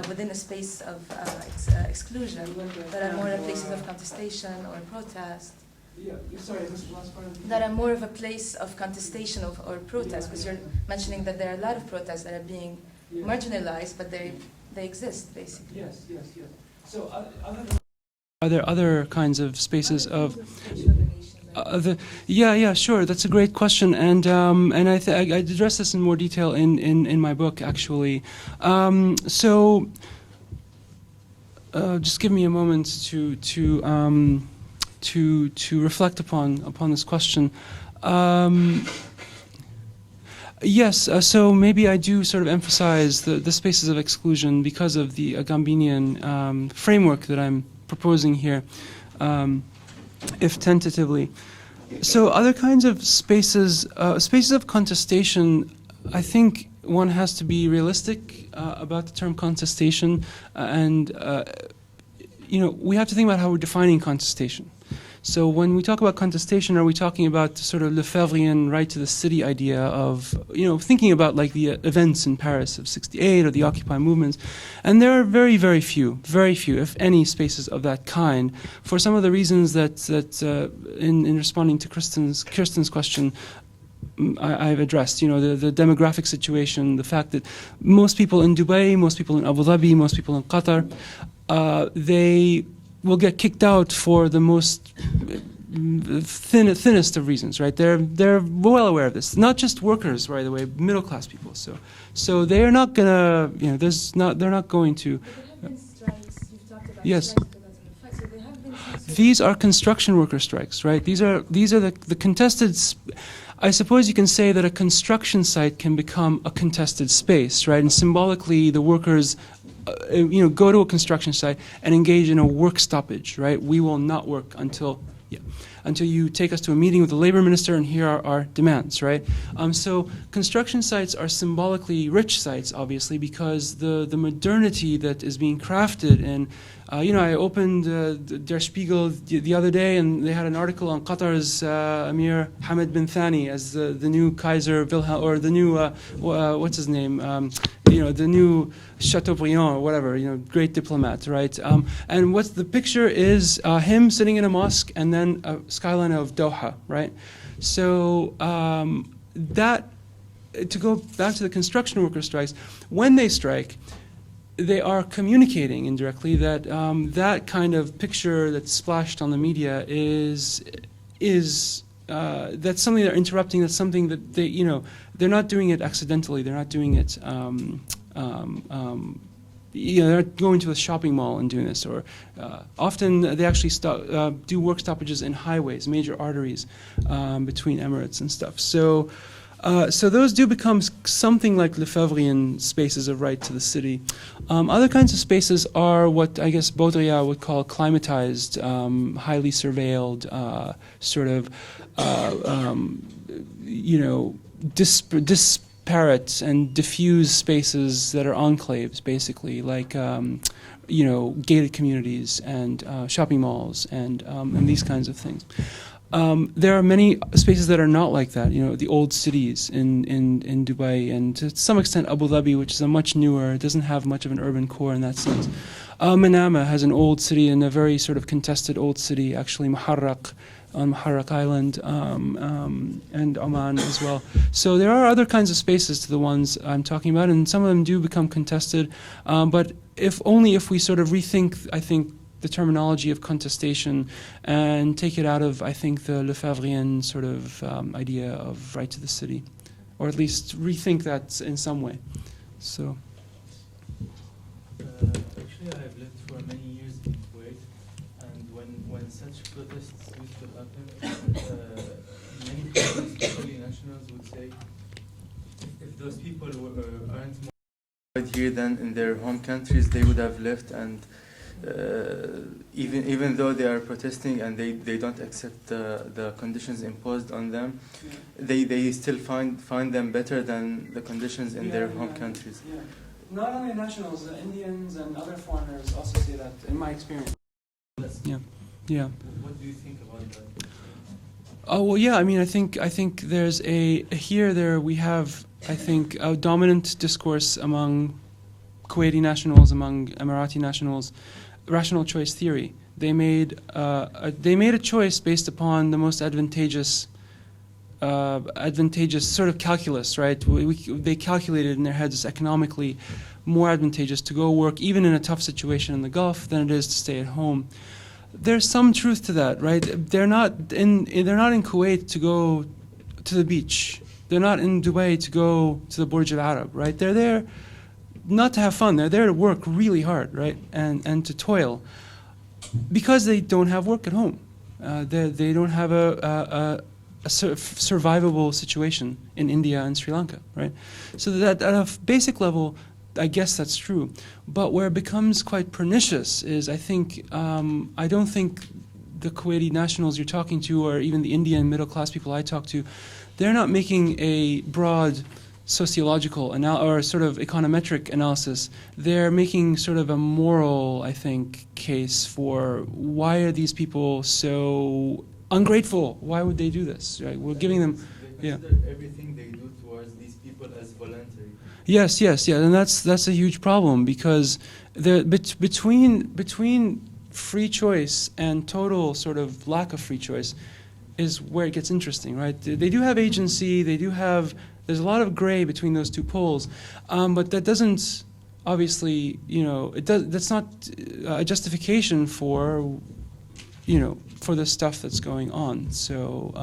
within a space of exclusion, that are more places of contestation or protest? Sorry, is this the last part of the... That are more of a place of contestation or protest, because you're mentioning that there are a lot of protests that are being marginalized, but they exist, basically. Yes. So are there other kinds of spaces of... Sure. That's a great question, and I address this in more detail in my book, actually. So just give me a moment to reflect upon this question. Yes, so maybe I do sort of emphasize the spaces of exclusion because of the Agambinian framework that I'm proposing here, if tentatively. So other kinds of spaces of contestation, I think one has to be realistic about the term contestation, and we have to think about how we're defining contestation. So when we talk about contestation, are we talking about sort of Lefebvrean right to the city idea of, thinking about like the events in Paris of '68 or the Occupy movements? And there are very, very few, if any, spaces of that kind, for some of the reasons that in responding to Kirsten's question, I've addressed, the demographic situation, the fact that most people in Dubai, most people in Abu Dhabi, most people in Qatar, they will get kicked out for the most thinnest of reasons, right? They're well aware of this. Not just workers, by the way, middle class people. So they're not gonna, they're not going to. There have been strikes. You've talked about Yes. strikes because of the effects. So there have been some These are construction worker strikes, right? These are the contested. I suppose you can say that a construction site can become a contested space, right? And symbolically, the workers, go to a construction site and engage in a work stoppage, right? We will not work until you take us to a meeting with the labor minister and here are our demands, right? So construction sites are symbolically rich sites, obviously, because the modernity that is being crafted in, I opened Der Spiegel the other day and they had an article on Qatar's Emir Hamad bin Thani as the new Kaiser Wilhelm, or the new, what's his name? The new Chateaubriand or whatever, great diplomat, right? And what's the picture is him sitting in a mosque and then a skyline of Doha, right? So to go back to the construction worker strikes, when they strike, they are communicating indirectly that that kind of picture that's splashed on the media is that's something they're interrupting. That's something that they're not doing it accidentally. They're not doing it. They're not going to a shopping mall and doing this. Or often they actually do work stoppages in highways, major arteries between Emirates and stuff. So those do become something like Lefebvrean spaces of right to the city. Other kinds of spaces are what I guess Baudrillard would call climatized, highly surveilled, sort of, disparate and diffuse spaces that are enclaves, basically, like gated communities and shopping malls and these kinds of things. There are many spaces that are not like that. The old cities in Dubai and to some extent Abu Dhabi, which is a much newer, doesn't have much of an urban core in that sense. Manama has an old city and a very sort of contested old city, actually Muharraq, on Muharraq Island, and Oman as well. So there are other kinds of spaces to the ones I'm talking about, and some of them do become contested, but if we sort of rethink, I think, the terminology of contestation and take it out of, I think, the Lefebvrean sort of idea of right to the city, or at least rethink that in some way. So. Actually, I've lived for many years in Kuwait, and when such protests used to happen, many people, especially nationals, would say, if those people aren't more here than in their home countries, they would have left, and even though they are protesting and they don't accept the conditions imposed on them, they still find them better than the conditions in their home countries. Yeah. Not only nationals, Indians and other foreigners also say that, in my experience. Yeah. What do you think about that? Oh well, yeah. I mean, I think there's we have, I think, a dominant discourse among Kuwaiti nationals, among Emirati nationals, rational choice theory. They made a choice based upon the most advantageous sort of calculus, right? They calculated in their heads it's economically more advantageous to go work even in a tough situation in the Gulf than it is to stay at home. There's some truth to that, right? They're not in Kuwait to go to the beach. They're not in Dubai to go to the Burj Al Arab, right? They're there not to have fun. They're there to work really hard, right? And to toil because they don't have work at home. They don't have a survivable situation in India and Sri Lanka, right? So that at a basic level, I guess that's true. But where it becomes quite pernicious is, I think, I don't think the Kuwaiti nationals you're talking to, or even the Indian middle class people I talk to, they're not making a broad sociological or sort of econometric analysis. They're making sort of a moral, I think, case for why are these people so ungrateful? Why would they do this? Right? We're giving them, they consider everything they do towards these people as voluntary. Yes, and that's a huge problem because between free choice and total sort of lack of free choice, is where it gets interesting, right? They do have agency, they do have, there's a lot of gray between those two poles, but that doesn't, obviously, that's not a justification for, for the stuff that's going on. So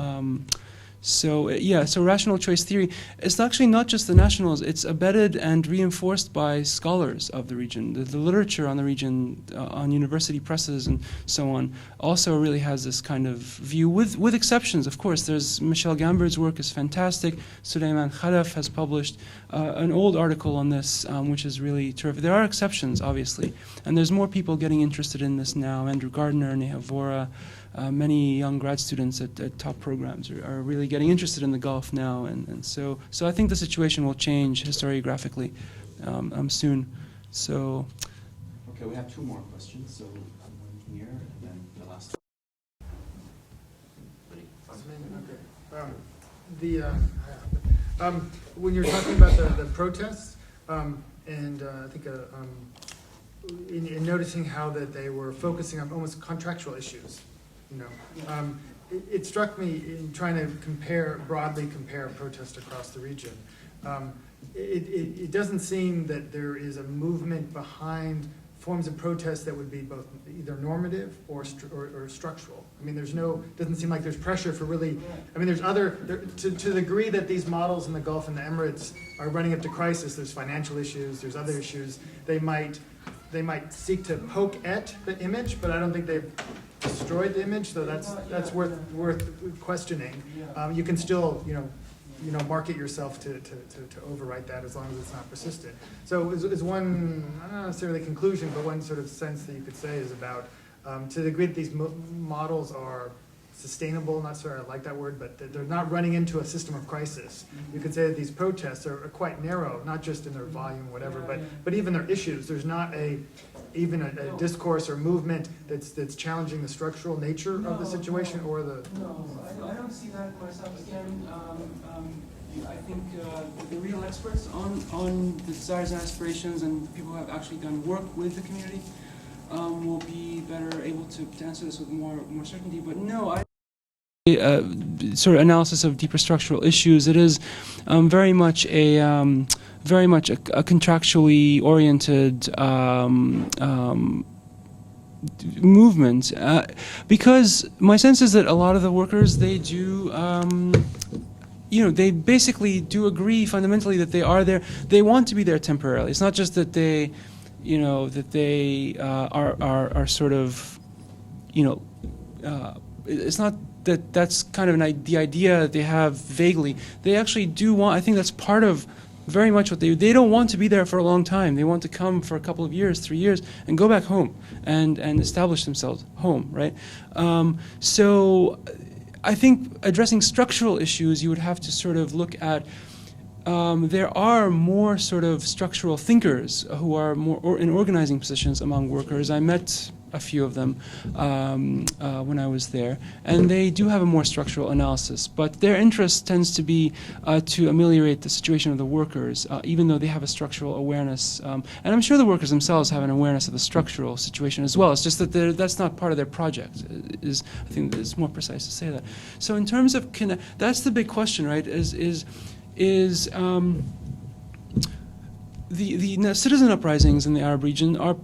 rational choice theory, it's actually not just the nationals, it's abetted and reinforced by scholars of the region. The literature on the region, on university presses and so on, also really has this kind of view, with exceptions, of course. There's Michel Gambert's work is fantastic. Suleiman Khalaf has published an old article on this, which is really terrific. There are exceptions, obviously, and there's more people getting interested in this now. Andrew Gardner, Neha Vora, many young grad students at top programs are really getting interested in the Gulf now, and so I think the situation will change historiographically soon. So. Okay, we have two more questions. So one here and then the last. When you're talking about the protests, and I think in noticing how that they were focusing on almost contractual issues. It struck me in trying to broadly compare protest across the region. It doesn't seem that there is a movement behind forms of protest that would be both either normative or structural. I mean, doesn't seem like there's pressure for really, there's to the degree that these models in the Gulf and the Emirates are running up to crisis, there's financial issues, there's other issues. They might seek to poke at the image, but I don't think they've destroyed the image, so that's worth questioning. You can still, market yourself to overwrite that as long as it's not persistent. So is one, not necessarily conclusion, but one sort of sense that you could say is about, to the degree that these models are sustainable, not sure I like that word, but they're not running into a system of crisis. You could say that these protests are quite narrow, not just in their volume, whatever, but even their issues. There's not even a discourse or movement that's challenging the structural nature of the situation or the. No, I don't see that myself. Again, I think the real experts on the desires and aspirations and people who have actually done work with the community will be better able to answer this with more certainty. But no, sort of analysis of deeper structural issues. It is very much a contractually oriented movement, because my sense is that a lot of the workers, they do. They basically do agree fundamentally that they are there. They want to be there temporarily. It's not just that they, are sort of, it's not that that's kind of the idea that they have vaguely. They actually do want. I think that's part of very much what they don't want to be there for a long time. They want to come for a couple of years, 3 years, and go back home and establish themselves home, right? So I think addressing structural issues, you would have to sort of look at, there are more sort of structural thinkers who are more in organizing positions among workers. I met a few of them when I was there, and they do have a more structural analysis, but their interest tends to be to ameliorate the situation of the workers, even though they have a structural awareness. And I'm sure the workers themselves have an awareness of the structural situation as well. It's just that that's not part of their project. I think it's more precise to say that. So in terms of that's the big question, right? The citizen uprisings in the Arab region are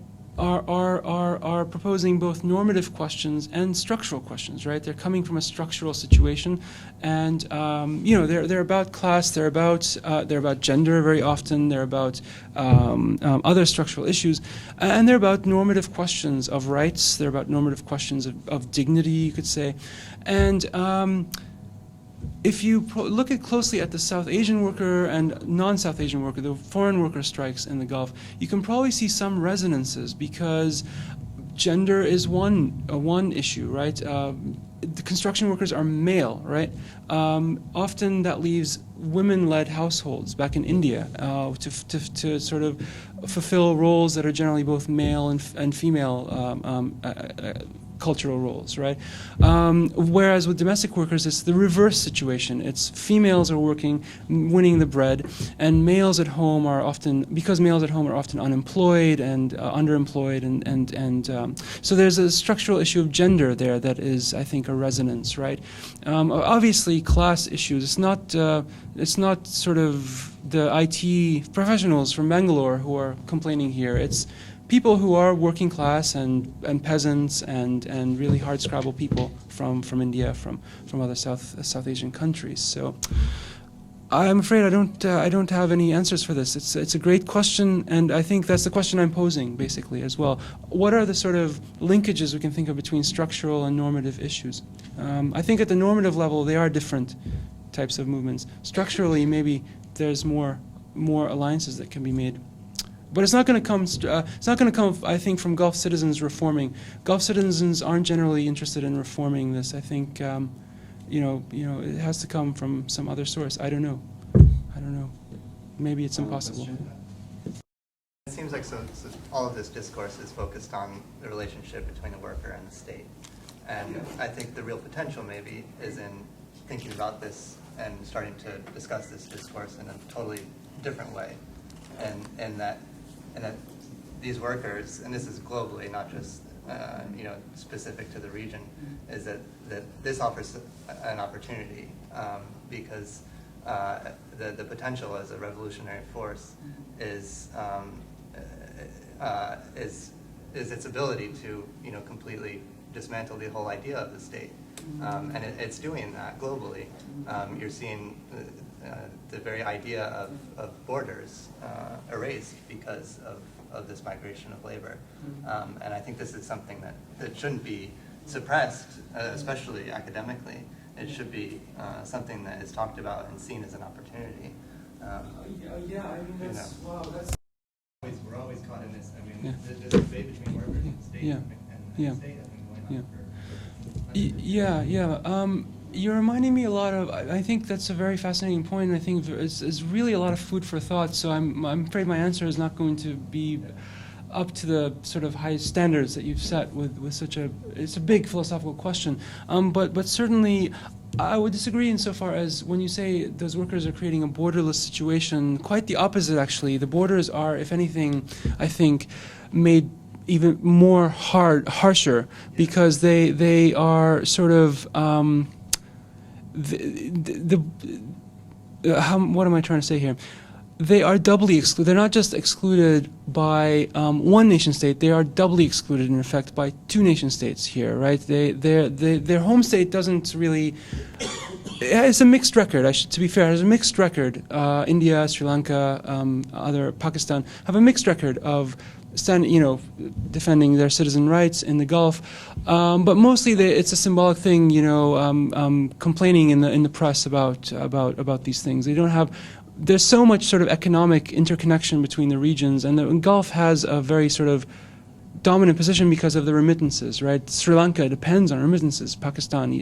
proposing both normative questions and structural questions, right? They're coming from a structural situation, and they're about class, they're about gender very often, they're about other structural issues, and they're about normative questions of rights. They're about normative questions of dignity, you could say, and. If you look closely at the South Asian worker and non-South Asian worker, the foreign worker strikes in the Gulf, you can probably see some resonances because gender is one issue, right? The construction workers are male, right? Often that leaves women-led households back in India to sort of fulfill roles that are generally both male and female cultural roles, right? Whereas with domestic workers, it's the reverse situation. It's females are working, winning the bread, and males at home are often, because males at home are often unemployed and underemployed, and so there's a structural issue of gender there that is, I think, a resonance, right? Obviously, class issues. It's not sort of the IT professionals from Bangalore who are complaining here. It's people who are working class and peasants and really hardscrabble people from India, from other South Asian countries. So I'm afraid I don't have any answers for this. It's a great question, and I think that's the question I'm posing basically as well. What are the sort of linkages we can think of between structural and normative issues? I think at the normative level they are different types of movements. Structurally, maybe there's more alliances that can be made. But it's not going to come. It's not going to come, I think, from Gulf citizens reforming. Gulf citizens aren't generally interested in reforming this. I think, it has to come from some other source. I don't know. Maybe it's impossible. It seems like so all of this discourse is focused on the relationship between the worker and the state, and I think the real potential maybe is in thinking about this and starting to discuss this discourse in a totally different way, and that these workers, and this is globally, not just specific to the region, is that this offers an opportunity because the potential as a revolutionary force is its ability to completely dismantle the whole idea of the state, and it's doing that globally. You're seeing the very idea of borders erased because of this migration of labor. And I think this is something that shouldn't be suppressed, especially academically. It should be something that is talked about and seen as an opportunity. We're always caught in this. I mean, this debate between workers and state and state has been going on for. You're reminding me a lot of. I think that's a very fascinating point, and I think it's really a lot of food for thought. So I'm afraid my answer is not going to be up to the sort of high standards that you've set with such a. It's a big philosophical question, but certainly I would disagree insofar as when you say those workers are creating a borderless situation. Quite the opposite, actually. The borders are, if anything, I think, made even more harsher because they are sort of. What am I trying to say here? They are doubly excluded. They're not just excluded by one nation state. They are doubly excluded, in effect, by two nation states here, right? Their home state doesn't really. It's a mixed record. To be fair, it's a mixed record. India, Sri Lanka, other Pakistan have a mixed record of defending their citizen rights in the Gulf, but mostly it's a symbolic thing, complaining in the press about these things. They don't have. There's so much sort of economic interconnection between the regions, and the Gulf has a very sort of dominant position because of the remittances, right? Sri Lanka depends on remittances. Pakistan,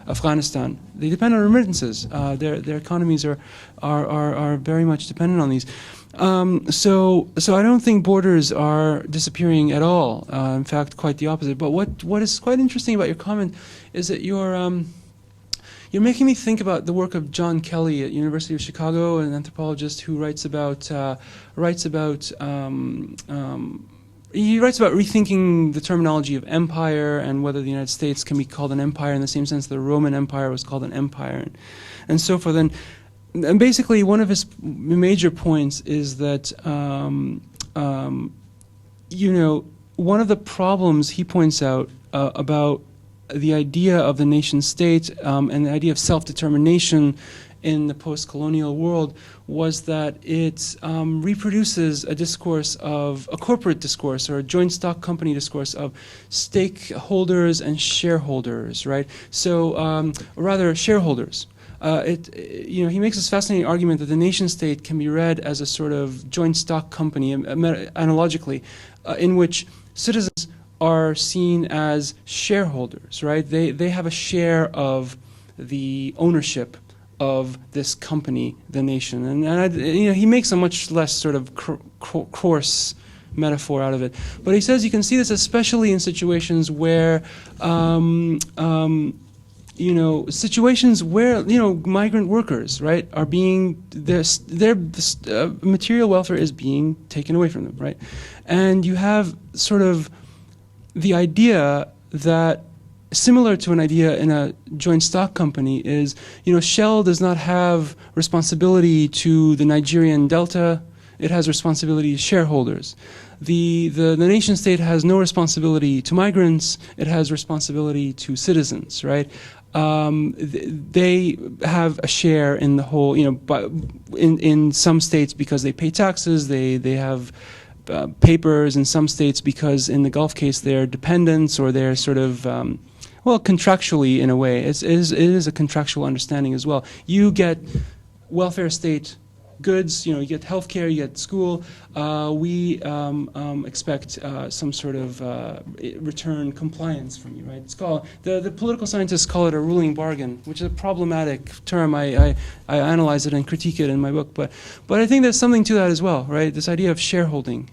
Afghanistan, they depend on remittances. Their economies are very much dependent on these. So I don't think borders are disappearing at all. In fact, quite the opposite. But what is quite interesting about your comment is that you're making me think about the work of John Kelly at University of Chicago, an anthropologist who writes about rethinking the terminology of empire and whether the United States can be called an empire in the same sense the Roman Empire was called an empire, and so forth. And basically, one of his major points is that, one of the problems he points out about the idea of the nation state and the idea of self-determination in the post-colonial world was that it reproduces a corporate discourse or a joint stock company discourse of stakeholders and shareholders, right? So, rather, shareholders. He makes this fascinating argument that the nation state can be read as a sort of joint stock company, analogically, in which citizens are seen as shareholders, right? They have a share of the ownership of this company, the nation, and he makes a much less sort of coarse metaphor out of it. But he says you can see this especially in situations where, situations where, migrant workers, right, are being, their material welfare is being taken away from them, right? And you have sort of the idea that, similar to an idea in a joint stock company, is, Shell does not have responsibility to the Nigerian Delta, it has responsibility to shareholders. The nation state has no responsibility to migrants, it has responsibility to citizens, right? They have a share in the whole, but in some states because they pay taxes, they have papers. In some states because in the Gulf case they're dependents, or they're sort of, contractually in a way. It is a contractual understanding as well. You get welfare state goods, you get healthcare, you get school. We expect some sort of return compliance from you, right? It's called, the political scientists call it a ruling bargain, which is a problematic term. I analyze it and critique it in my book, but I think there's something to that as well, right? This idea of shareholding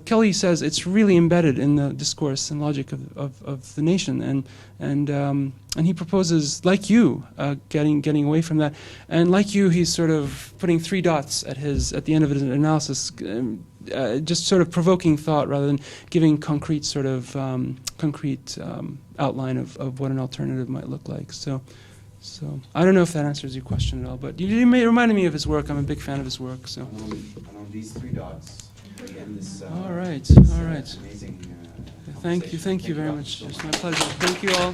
Kelly says it's really embedded in the discourse and logic of the nation, and he proposes, like you, getting away from that, and like you, he's sort of putting 3 dots at the end of his analysis, just sort of provoking thought rather than giving concrete sort of outline of what an alternative might look like. So I don't know if that answers your question at all, but you reminded me of his work. I'm a big fan of his work. So. And on these 3 dots, again, this. All right. Amazing. Thank you very much. It's my pleasure. Thank you all.